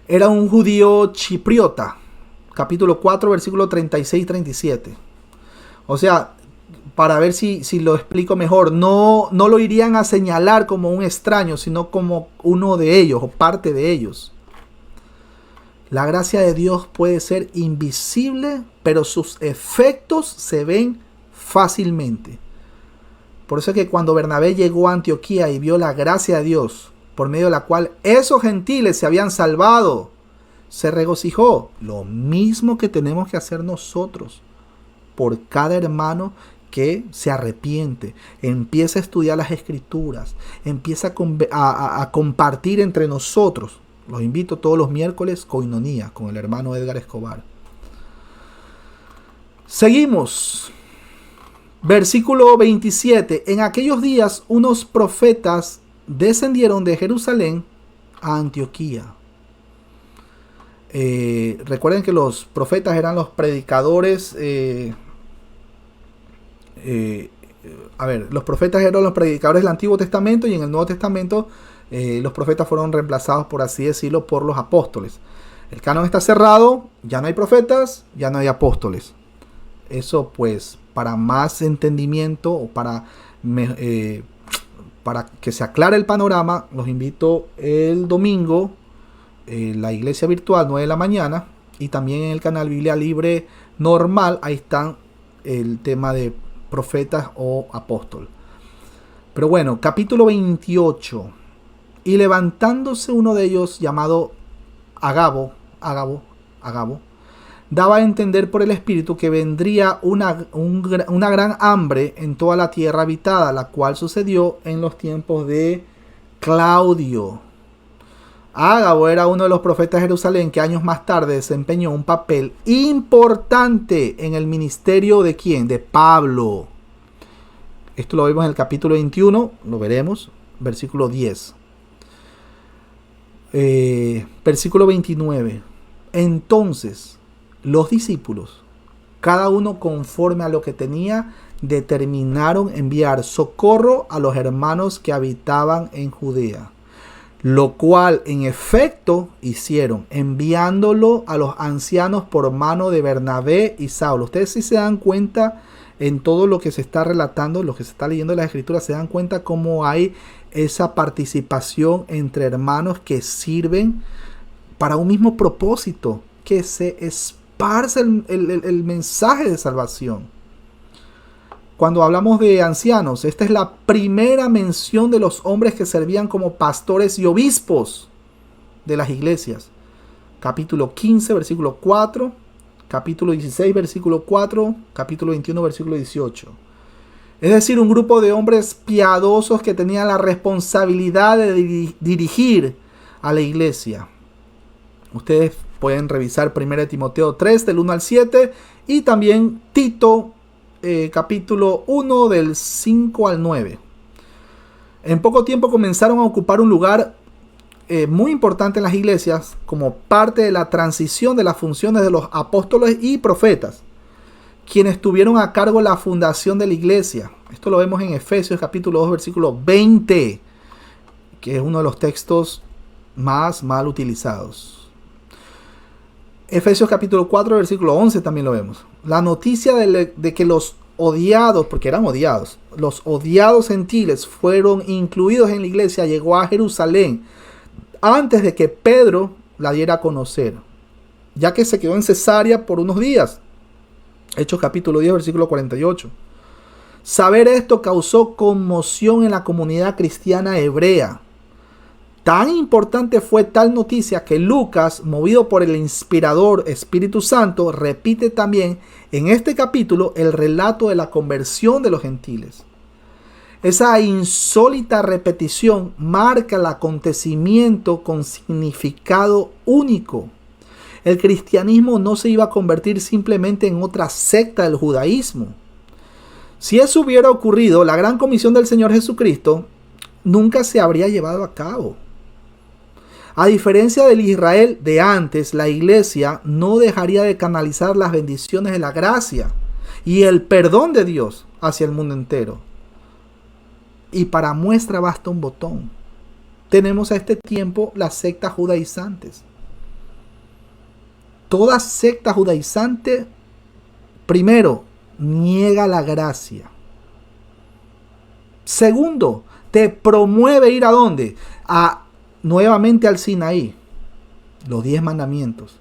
era un judío chipriota. Capítulo 4, versículo 36 y 37. O sea, para ver si lo explico mejor, no lo irían a señalar como un extraño, sino como uno de ellos o parte de ellos. La gracia de Dios puede ser invisible, pero sus efectos se ven fácilmente. Por eso es que cuando Bernabé llegó a Antioquía y vio la gracia de Dios, por medio de la cual esos gentiles se habían salvado, se regocijó. Lo mismo que tenemos que hacer nosotros por cada hermano que se arrepiente, empieza a estudiar las escrituras, empieza a compartir entre nosotros. Los invito todos los miércoles, Coinonía, con el hermano Edgar Escobar. Seguimos. Versículo 27. En aquellos días unos profetas descendieron de Jerusalén a Antioquía. Recuerden que los profetas eran los predicadores. Los profetas eran los predicadores del Antiguo Testamento, y en el Nuevo Testamento los profetas fueron reemplazados, por así decirlo, por los apóstoles. El canon está cerrado, ya no hay profetas, ya no hay apóstoles. Eso, pues, para más entendimiento o para que se aclare el panorama, los invito el domingo la iglesia virtual 9 de la mañana, y también en el canal Biblia Libre normal. Ahí están el tema de profetas o apóstol. Pero bueno, capítulo 28. Y levantándose uno de ellos, llamado Agabo, daba a entender por el Espíritu que vendría una gran hambre en toda la tierra habitada, la cual sucedió en los tiempos de Claudio. Agabo era uno de los profetas de Jerusalén que años más tarde desempeñó un papel importante en el ministerio ¿de quién? De Pablo. Esto lo vemos en el capítulo 21, lo veremos, versículo 10. Versículo 29. Entonces, los discípulos, cada uno conforme a lo que tenía, determinaron enviar socorro a los hermanos que habitaban en Judea. Lo cual en efecto hicieron, enviándolo a los ancianos por mano de Bernabé y Saulo. Ustedes sí se dan cuenta en todo lo que se está relatando, lo que se está leyendo en las escrituras, se dan cuenta cómo hay esa participación entre hermanos que sirven para un mismo propósito, que se esparce el mensaje de salvación. Cuando hablamos de ancianos, esta es la primera mención de los hombres que servían como pastores y obispos de las iglesias. Capítulo 15, versículo 4, capítulo 16, versículo 4, capítulo 21, versículo 18. Es decir, un grupo de hombres piadosos que tenían la responsabilidad de dirigir a la iglesia. Ustedes pueden revisar 1 Timoteo 3, del 1 al 7, y también Tito, capítulo 1, del 5 al 9. En poco tiempo comenzaron a ocupar un lugar muy importante en las iglesias como parte de la transición de las funciones de los apóstoles y profetas, quienes tuvieron a cargo la fundación de la iglesia. Esto lo vemos en Efesios capítulo 2, versículo 20, que es uno de los textos más mal utilizados. Efesios capítulo 4, versículo 11 también lo vemos. La noticia de que los odiados, porque eran odiados, los odiados gentiles fueron incluidos en la iglesia, llegó a Jerusalén antes de que Pedro la diera a conocer, ya que se quedó en Cesarea por unos días. Hechos capítulo 10, versículo 48. Saber esto causó conmoción en la comunidad cristiana hebrea. Tan importante fue tal noticia que Lucas, movido por el inspirador Espíritu Santo, repite también en este capítulo el relato de la conversión de los gentiles. Esa insólita repetición marca el acontecimiento con significado único. El cristianismo no se iba a convertir simplemente en otra secta del judaísmo. Si eso hubiera ocurrido, la gran comisión del Señor Jesucristo nunca se habría llevado a cabo. A diferencia del Israel de antes, la iglesia no dejaría de canalizar las bendiciones de la gracia y el perdón de Dios hacia el mundo entero. Y para muestra basta un botón. Tenemos a este tiempo las sectas judaizantes. Toda secta judaizante, primero, niega la gracia. Segundo, te promueve ir ¿a dónde? Nuevamente al Sinaí, los 10 mandamientos.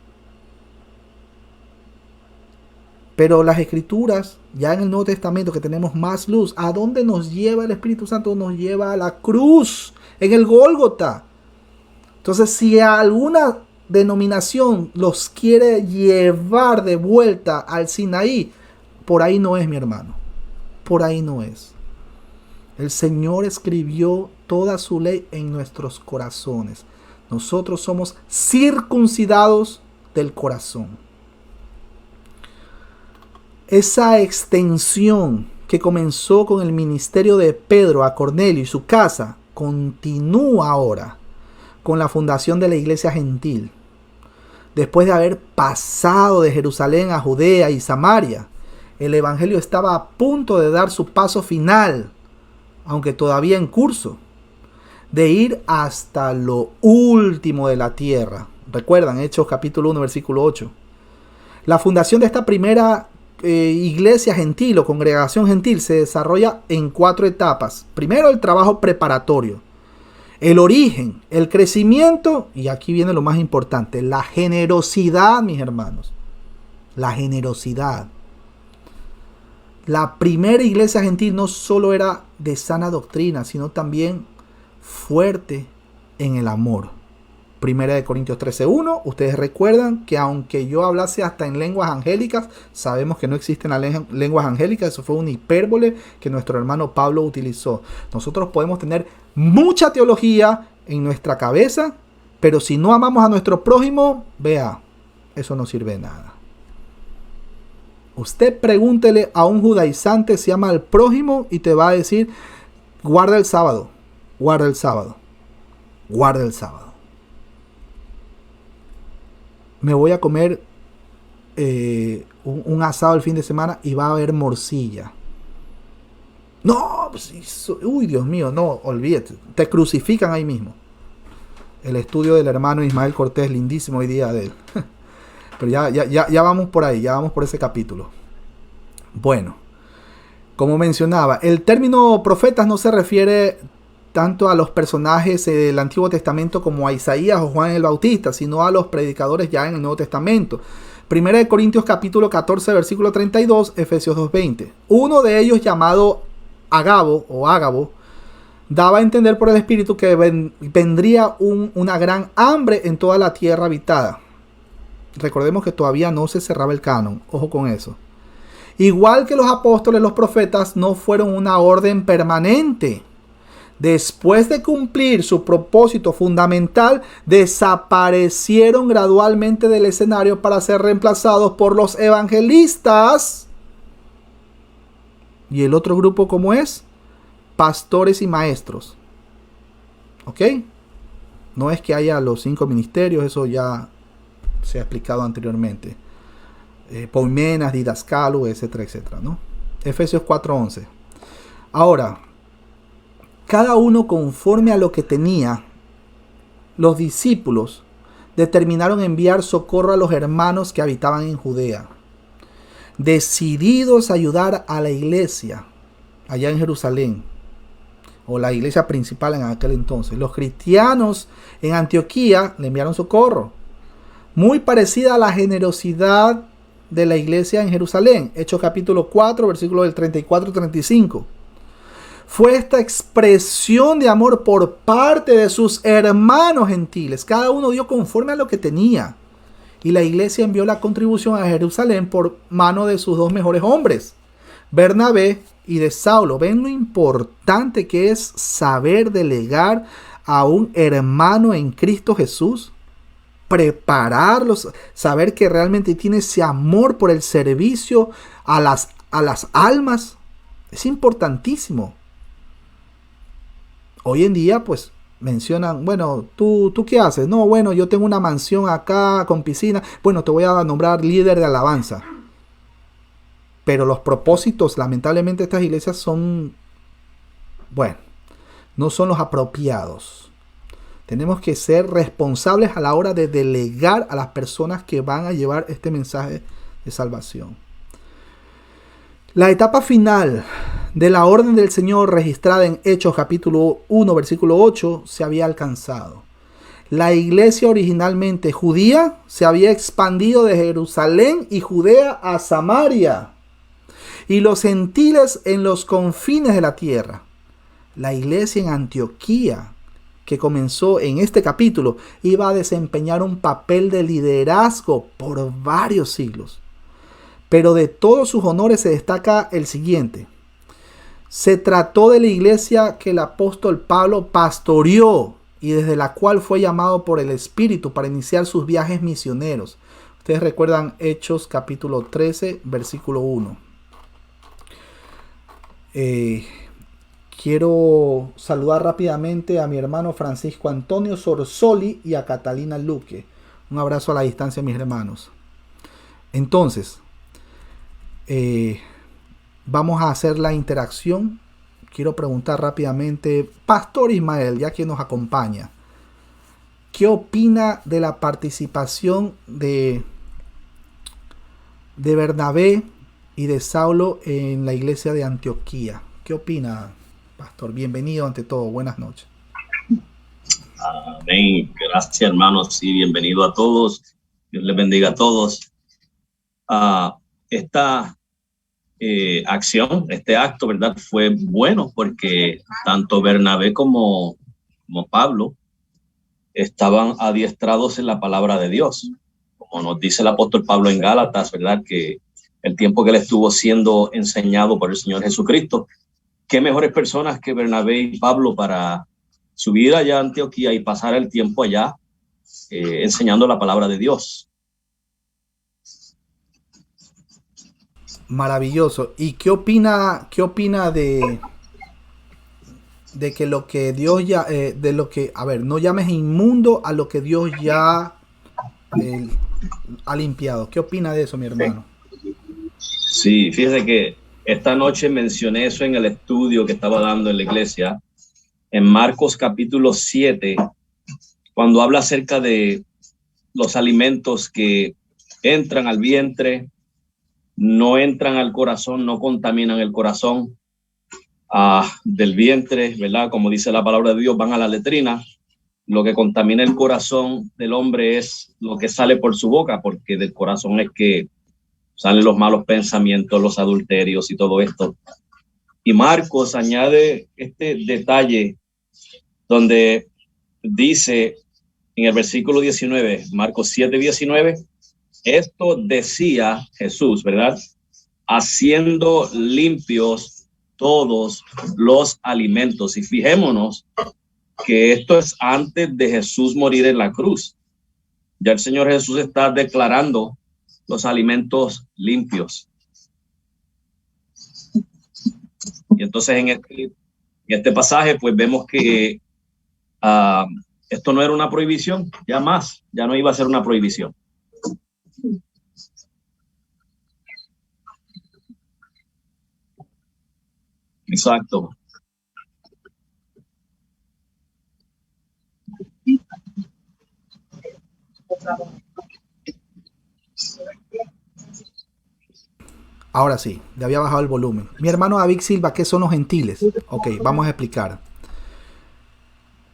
Pero las escrituras, ya en el Nuevo Testamento que tenemos más luz, ¿a dónde nos lleva el Espíritu Santo? Nos lleva a la cruz, en el Gólgota. Entonces, si alguna denominación los quiere llevar de vuelta al Sinaí, por ahí no es, mi hermano. Por ahí no es. El Señor escribió toda su ley en nuestros corazones. Nosotros somos circuncidados del corazón. Esa extensión que comenzó con el ministerio de Pedro a Cornelio y su casa continúa ahora con la fundación de la iglesia gentil. después de haber pasado de Jerusalén a Judea y Samaria, el evangelio estaba a punto de dar su paso final, aunque todavía en curso, de ir hasta lo último de la tierra. Recuerdan, Hechos capítulo 1, versículo 8. La fundación de esta primera iglesia gentil o congregación gentil se desarrolla en 4 etapas. Primero, el trabajo preparatorio, el origen, el crecimiento, y aquí viene lo más importante, la generosidad, mis hermanos. La generosidad. La primera iglesia gentil no solo era de sana doctrina, sino también fuerte en el amor. Primera de Corintios 13:1. Ustedes recuerdan que aunque yo hablase hasta en lenguas angélicas, sabemos que no existen las lenguas angélicas. Eso fue una hipérbole que nuestro hermano Pablo utilizó. Nosotros podemos tener mucha teología en nuestra cabeza, pero si no amamos a nuestro prójimo, vea, eso no sirve de nada. Usted pregúntele a un judaizante si ama al prójimo y te va a decir, guarda el sábado, guarda el sábado, guarda el sábado. Me voy a comer un asado el fin de semana y va a haber morcilla. No, pues uy, Dios mío, no, olvídate. Te crucifican ahí mismo. El estudio del hermano Ismael Cortés, lindísimo hoy día de él. Pero ya vamos por ahí, ya vamos por ese capítulo. Bueno, como mencionaba, el término profetas no se refiere tanto a los personajes del Antiguo Testamento como a Isaías o Juan el Bautista, sino a los predicadores ya en el Nuevo Testamento. Primera de Corintios capítulo 14, versículo 32, Efesios 2:20. Uno de ellos, llamado Ágabo, daba a entender por el Espíritu que vendría una gran hambre en toda la tierra habitada. Recordemos que todavía no se cerraba el canon, ojo con eso. Igual que los apóstoles, los profetas no fueron una orden permanente. Después de cumplir su propósito fundamental, desaparecieron gradualmente del escenario para ser reemplazados por los evangelistas. ¿Y el otro grupo cómo es? Pastores y maestros. ¿Ok? No es que haya los 5 ministerios, eso ya se ha explicado anteriormente. Poimenas, didascalo, etcétera, etcétera, ¿no? Efesios 4:11. Ahora, cada uno conforme a lo que tenía, los discípulos determinaron enviar socorro a los hermanos que habitaban en Judea, decididos a ayudar a la iglesia allá en Jerusalén, o la iglesia principal en aquel entonces. Los cristianos en Antioquía le enviaron socorro, muy parecida a la generosidad de la iglesia en Jerusalén. Hechos capítulo 4, versículos del 34 y 35. Fue esta expresión de amor por parte de sus hermanos gentiles. Cada uno dio conforme a lo que tenía. Y la iglesia envió la contribución a Jerusalén por mano de sus 2 mejores hombres, Bernabé y de Saulo. ¿Ven lo importante que es saber delegar a un hermano en Cristo Jesús? Prepararlos, saber que realmente tiene ese amor por el servicio a las almas. Es importantísimo. Hoy en día, pues, mencionan, bueno, ¿tú qué haces? No, bueno, yo tengo una mansión acá con piscina. Bueno, te voy a nombrar líder de alabanza. Pero los propósitos, lamentablemente, de estas iglesias son, bueno, no son los apropiados. Tenemos que ser responsables a la hora de delegar a las personas que van a llevar este mensaje de salvación. La etapa final de la orden del Señor registrada en Hechos capítulo 1, versículo 8, se había alcanzado. La iglesia originalmente judía se había expandido de Jerusalén y Judea a Samaria, y los gentiles en los confines de la tierra. La iglesia en Antioquía, que comenzó en este capítulo, iba a desempeñar un papel de liderazgo por varios siglos. Pero de todos sus honores se destaca el siguiente. Se trató de la iglesia que el apóstol Pablo pastoreó y desde la cual fue llamado por el Espíritu para iniciar sus viajes misioneros. Ustedes recuerdan Hechos capítulo 13, versículo 1. Quiero saludar rápidamente a mi hermano Francisco Antonio Sorsoli y a Catalina Luque. Un abrazo a la distancia, mis hermanos. Entonces, vamos a hacer la interacción. Quiero preguntar rápidamente, Pastor Ismael, ya que nos acompaña, ¿qué opina de la participación de Bernabé y de Saulo en la iglesia de Antioquía? ¿Qué opina, Pastor? Bienvenido ante todo. Buenas noches. Amén. Gracias, hermanos, y bienvenido a todos. Dios les bendiga a todos. Esta acción, este acto, ¿verdad?, fue bueno porque tanto Bernabé como Pablo estaban adiestrados en la palabra de Dios. Como nos dice el apóstol Pablo en Gálatas, ¿verdad?, que el tiempo que él estuvo siendo enseñado por el Señor Jesucristo, qué mejores personas que Bernabé y Pablo para subir allá a Antioquía y pasar el tiempo allá enseñando la palabra de Dios. Maravilloso. ¿Y qué opina de que lo que Dios ya, de lo que, a ver, no llames inmundo a lo que Dios ya ha limpiado? ¿Qué opina de eso, mi hermano? Sí, fíjese que esta noche mencioné eso en el estudio que estaba dando en la iglesia, en Marcos capítulo 7, cuando habla acerca de los alimentos que entran al vientre, no entran al corazón, no contaminan el corazón del vientre, ¿verdad? Como dice la palabra de Dios, van a la letrina. Lo que contamina el corazón del hombre es lo que sale por su boca, porque del corazón es que salen los malos pensamientos, los adulterios y todo esto. Y Marcos añade este detalle donde dice en el versículo 19, Marcos 7:19, esto decía Jesús, ¿verdad?, haciendo limpios todos los alimentos. Y fijémonos que esto es antes de Jesús morir en la cruz. Ya el Señor Jesús está declarando los alimentos limpios. Y entonces en este pasaje pues vemos que esto no era una prohibición, ya no iba a ser una prohibición. Exacto. Ahora sí, le había bajado el volumen. Mi hermano David Silva, ¿qué son los gentiles? Ok, vamos a explicar.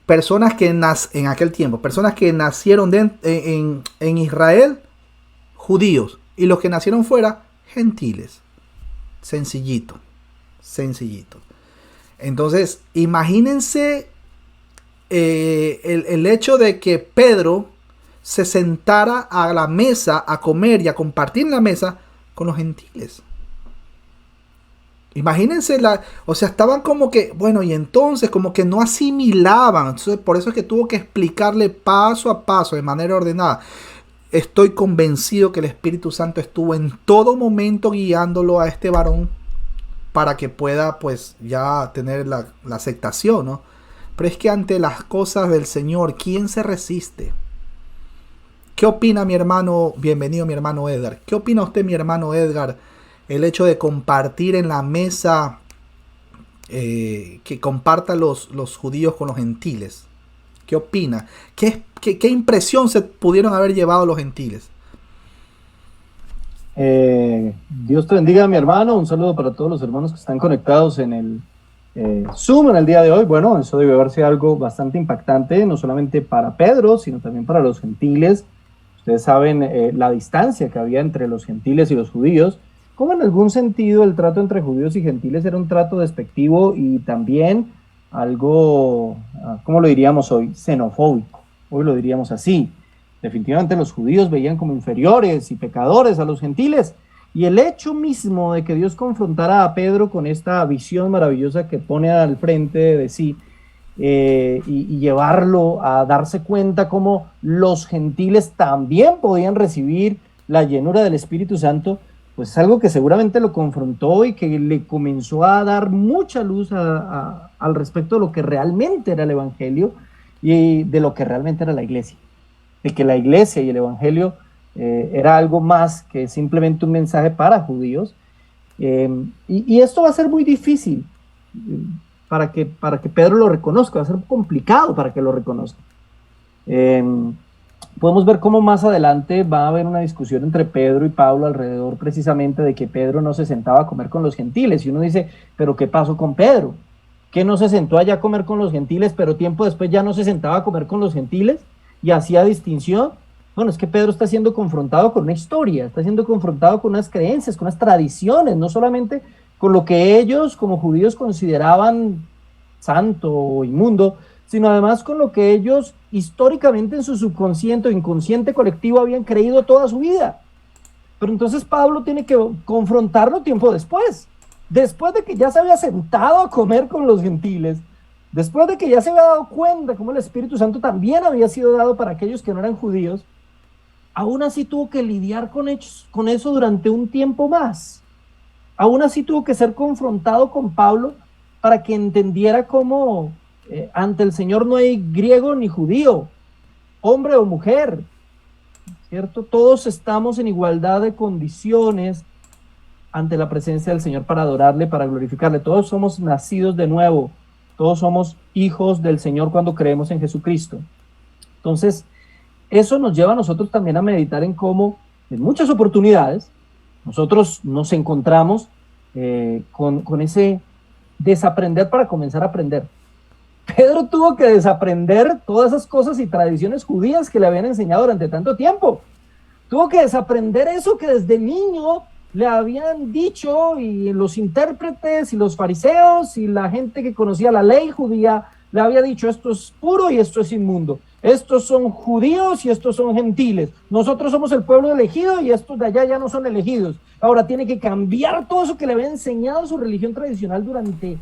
Personas que en aquel tiempo, personas que nacieron en Israel, judíos, y los que nacieron fuera, gentiles. Sencillito. Entonces, imagínense el hecho de que Pedro se sentara a la mesa a comer y a compartir en la mesa con los gentiles. Imagínense, o sea, estaban como que, bueno, y entonces como que no asimilaban. Entonces, por eso es que tuvo que explicarle paso a paso, de manera ordenada. Estoy convencido que el Espíritu Santo estuvo en todo momento guiándolo a este varón para que pueda, pues, ya tener la aceptación, ¿no? Pero es que ante las cosas del Señor, ¿quién se resiste? ¿Qué opina mi hermano? Bienvenido, mi hermano Edgar. ¿Qué opina usted, mi hermano Edgar? El hecho de compartir en la mesa, que compartan los judíos con los gentiles. ¿Qué opina? ¿Qué impresión se pudieron haber llevado los gentiles? Dios te bendiga, mi hermano. Un saludo para todos los hermanos que están conectados en el Zoom en el día de hoy. Bueno, eso debe haber sido algo bastante impactante, no solamente para Pedro, sino también para los gentiles. Ustedes saben la distancia que había entre los gentiles y los judíos. Como en algún sentido el trato entre judíos y gentiles era un trato despectivo y también algo, ¿cómo lo diríamos hoy? Xenofóbico. Hoy lo diríamos así. Definitivamente los judíos veían como inferiores y pecadores a los gentiles. Y el hecho mismo de que Dios confrontara a Pedro con esta visión maravillosa que pone al frente de sí, y llevarlo a darse cuenta cómo los gentiles también podían recibir la llenura del Espíritu Santo, pues es algo que seguramente lo confrontó y que le comenzó a dar mucha luz al respecto de lo que realmente era el Evangelio y de lo que realmente era la iglesia. de que la iglesia y el evangelio era algo más que simplemente un mensaje para judíos. Y esto va a ser muy difícil para que Pedro lo reconozca, va a ser complicado para que lo reconozca. Podemos ver cómo más adelante va a haber una discusión entre Pedro y Pablo alrededor precisamente de que Pedro no se sentaba a comer con los gentiles, y uno dice, pero ¿qué pasó con Pedro? ¿Que no se sentó allá a comer con los gentiles, pero tiempo después ya no se sentaba a comer con los gentiles y hacía distinción? Bueno, es que Pedro está siendo confrontado con una historia, está siendo confrontado con unas creencias, con unas tradiciones, no solamente con lo que ellos como judíos consideraban santo o inmundo, sino además con lo que ellos históricamente en su subconsciente o inconsciente colectivo habían creído toda su vida. Pero entonces Pablo tiene que confrontarlo tiempo después de que ya se había sentado a comer con los gentiles, después de que ya se había dado cuenta cómo el Espíritu Santo también había sido dado para aquellos que no eran judíos. Aún así tuvo que lidiar con eso durante un tiempo más. Aún así tuvo que ser confrontado con Pablo para que entendiera cómo ante el Señor no hay griego ni judío, hombre o mujer, ¿cierto? Todos estamos en igualdad de condiciones ante la presencia del Señor para adorarle, para glorificarle. Todos somos nacidos de nuevo, todos somos hijos del Señor cuando creemos en Jesucristo. Entonces, eso nos lleva a nosotros también a meditar en cómo, en muchas oportunidades, nosotros nos encontramos con ese desaprender para comenzar a aprender. Pedro tuvo que desaprender todas esas cosas y tradiciones judías que le habían enseñado durante tanto tiempo. Tuvo que desaprender eso que desde niño le habían dicho, y los intérpretes y los fariseos y la gente que conocía la ley judía le había dicho: esto es puro y esto es inmundo. Estos son judíos y estos son gentiles. Nosotros somos el pueblo elegido y estos de allá ya no son elegidos. Ahora tiene que cambiar todo eso que le había enseñado su religión tradicional durante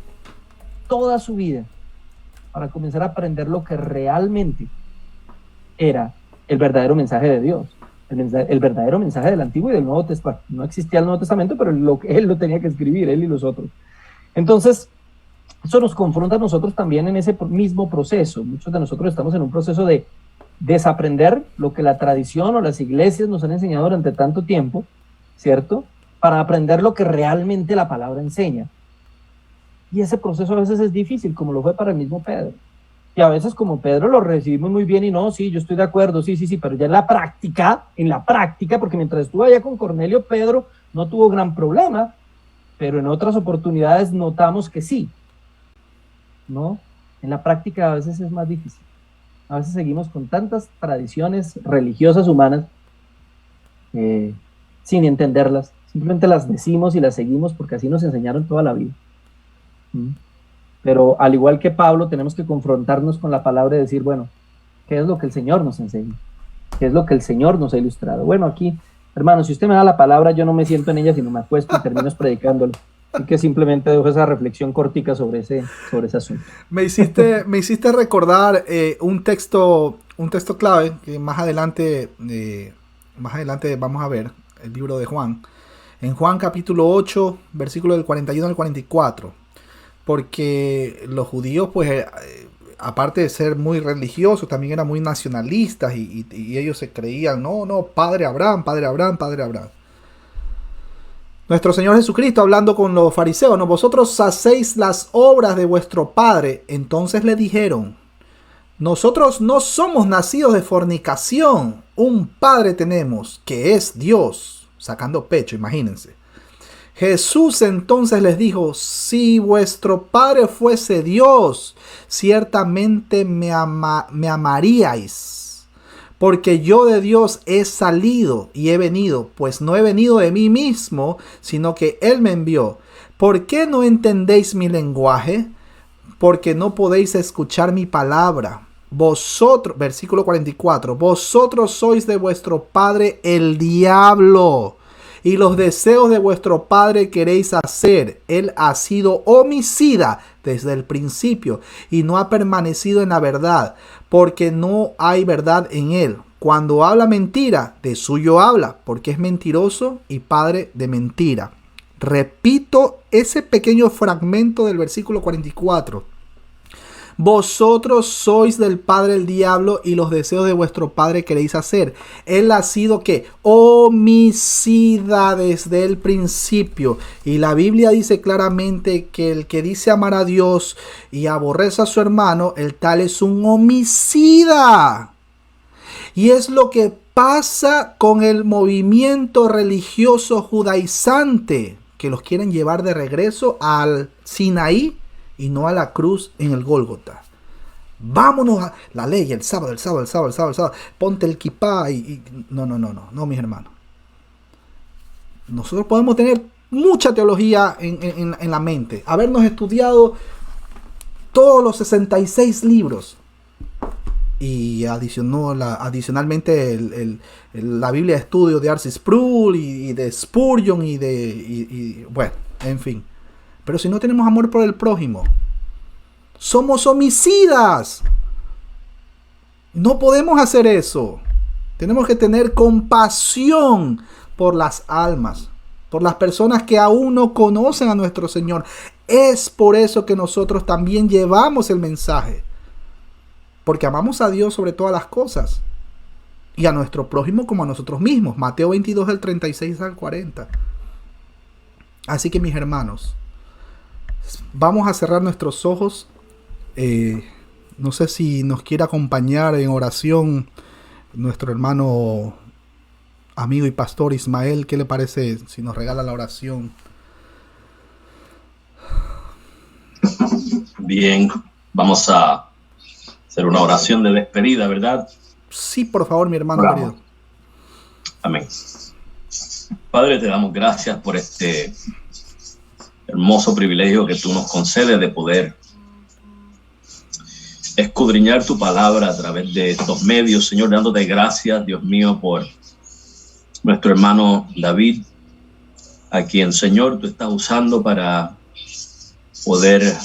toda su vida para comenzar a aprender lo que realmente era el verdadero mensaje de Dios, el verdadero mensaje del Antiguo y del Nuevo Testamento. No existía el Nuevo Testamento, pero él lo tenía que escribir, él y los otros. Entonces, eso nos confronta a nosotros también en ese mismo proceso. Muchos de nosotros estamos en un proceso de desaprender lo que la tradición o las iglesias nos han enseñado durante tanto tiempo, ¿cierto? Para aprender lo que realmente la palabra enseña. Y ese proceso a veces es difícil, como lo fue para el mismo Pedro. Y a veces como Pedro lo recibimos muy bien y no, sí, yo estoy de acuerdo, sí, pero ya en la práctica, porque mientras estuvo allá con Cornelio, Pedro no tuvo gran problema, pero en otras oportunidades notamos que sí, ¿no? En la práctica a veces es más difícil. A veces seguimos con tantas tradiciones religiosas humanas sin entenderlas. Simplemente las decimos y las seguimos porque así nos enseñaron toda la vida. Pero al igual que Pablo, tenemos que confrontarnos con la palabra y decir, bueno, ¿qué es lo que el Señor nos enseña? ¿Qué es lo que el Señor nos ha ilustrado? Bueno, aquí, hermano, si usted me da la palabra, yo no me siento en ella, sino me acuesto y termino predicándolo. Así que simplemente dejo esa reflexión cortica sobre ese asunto. Me hiciste recordar un texto clave que más adelante vamos a ver, el libro de Juan. En Juan capítulo 8, versículo del 41 al 44. Porque los judíos, pues, aparte de ser muy religiosos, también eran muy nacionalistas y ellos se creían, no, Padre Abraham. Nuestro Señor Jesucristo hablando con los fariseos, ¿no? Vosotros hacéis las obras de vuestro padre. Entonces le dijeron: nosotros no somos nacidos de fornicación, un padre tenemos, que es Dios. Sacando pecho, imagínense. Jesús entonces les dijo: si vuestro padre fuese Dios, ciertamente me amaríais, porque yo de Dios he salido y he venido, pues no he venido de mí mismo, sino que Él me envió. ¿Por qué no entendéis mi lenguaje? Porque no podéis escuchar mi palabra. Vosotros, versículo 44, vosotros sois de vuestro padre el diablo, y los deseos de vuestro padre queréis hacer. Él ha sido homicida desde el principio y no ha permanecido en la verdad, porque no hay verdad en él. Cuando habla mentira, de suyo habla, porque es mentiroso y padre de mentira. Repito ese pequeño fragmento del versículo 44. Vosotros sois del padre el diablo y los deseos de vuestro padre queréis hacer. Él ha sido ¿qué? Homicida desde el principio. Y la Biblia dice claramente que el que dice amar a Dios y aborrece a su hermano, el tal es un homicida. Y es lo que pasa con el movimiento religioso judaizante, que los quieren llevar de regreso al Sinaí y no a la cruz en el Gólgota. Vámonos a la ley, el sábado. Ponte el kipá y... No, mis hermanos. Nosotros podemos tener mucha teología en la mente, habernos estudiado todos los 66 libros. Y adicionalmente la Biblia de estudio de R.C. Sproul y de Spurgeon bueno, en fin. Pero si no tenemos amor por el prójimo, somos homicidas. No podemos hacer eso. Tenemos que tener compasión por las almas, por las personas que aún no conocen a nuestro Señor. Es por eso que nosotros también llevamos el mensaje. Porque amamos a Dios sobre todas las cosas. Y a nuestro prójimo como a nosotros mismos. Mateo 22, del 36 al 40. Así que mis hermanos, vamos a cerrar nuestros ojos. No sé si nos quiere acompañar en oración nuestro hermano, amigo y pastor Ismael. ¿Qué le parece si nos regala la oración? Bien, vamos a hacer una oración de despedida, ¿verdad? Sí, por favor, mi hermano querido. Amén. Padre, te damos gracias por este hermoso privilegio que tú nos concedes de poder escudriñar tu palabra a través de estos medios, Señor, dándote gracias, Dios mío, por nuestro hermano David, a quien, Señor, tú estás usando para poder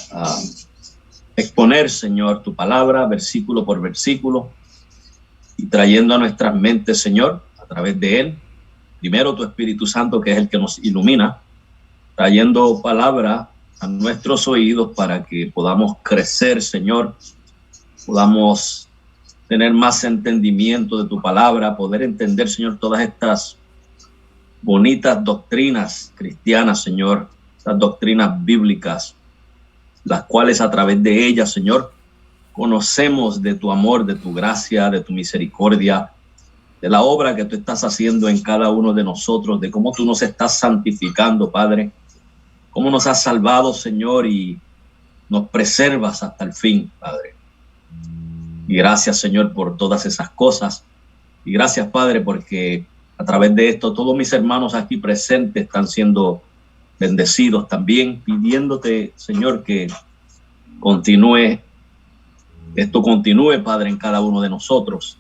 exponer, Señor, tu palabra, versículo por versículo, y trayendo a nuestras mentes, Señor, a través de él, primero tu Espíritu Santo, que es el que nos ilumina, trayendo palabra a nuestros oídos para que podamos crecer, Señor, podamos tener más entendimiento de tu palabra, poder entender, Señor, todas estas bonitas doctrinas cristianas, Señor, estas doctrinas bíblicas, las cuales a través de ellas, Señor, conocemos de tu amor, de tu gracia, de tu misericordia, de la obra que tú estás haciendo en cada uno de nosotros, de cómo tú nos estás santificando, Padre, cómo nos has salvado, Señor, y nos preservas hasta el fin, Padre. Y gracias, Señor, por todas esas cosas. Y gracias, Padre, porque a través de esto todos mis hermanos aquí presentes están siendo bendecidos también, pidiéndote, Señor, que esto continúe, Padre, en cada uno de nosotros.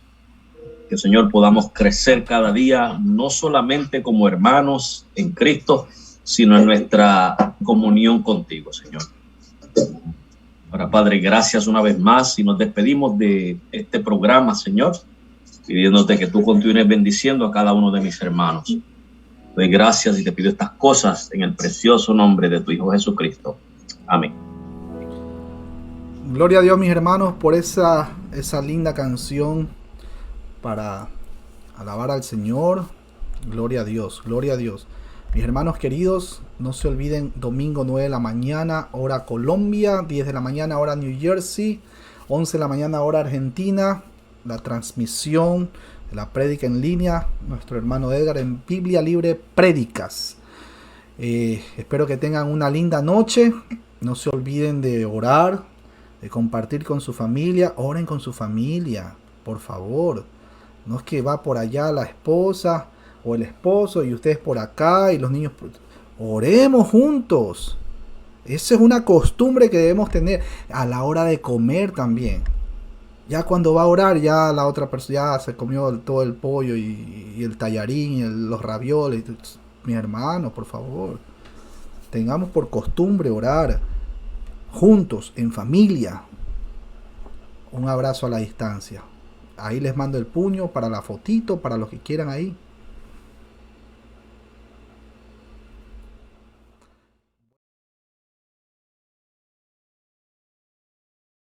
Que, Señor, podamos crecer cada día, no solamente como hermanos en Cristo, sino en nuestra comunión contigo, Señor. Ahora, Padre, gracias una vez más y nos despedimos de este programa, Señor, pidiéndote que tú continúes bendiciendo a cada uno de mis hermanos. Doy gracias y te pido estas cosas en el precioso nombre de tu Hijo Jesucristo. Amén. Gloria a Dios, mis hermanos, por esa linda canción para alabar al Señor. Gloria a Dios, gloria a Dios. Mis hermanos queridos, no se olviden, domingo 9 de la mañana, hora Colombia, 10 de la mañana, hora New Jersey, 11 de la mañana, hora Argentina, la transmisión de la prédica en línea, nuestro hermano Edgar en Biblia Libre Prédicas. Espero que tengan una linda noche, no se olviden de orar, de compartir con su familia, oren con su familia, por favor. No es que va por allá la esposa o el esposo y ustedes por acá y los niños. Oremos juntos. Esa es una costumbre que debemos tener a la hora de comer también. Ya cuando va a orar, ya la otra persona ya se comió todo el pollo y el tallarín y los ravioles. Mi hermano, por favor, tengamos por costumbre orar juntos, en familia. Un abrazo a la distancia. Ahí les mando el puño para la fotito, para los que quieran ahí.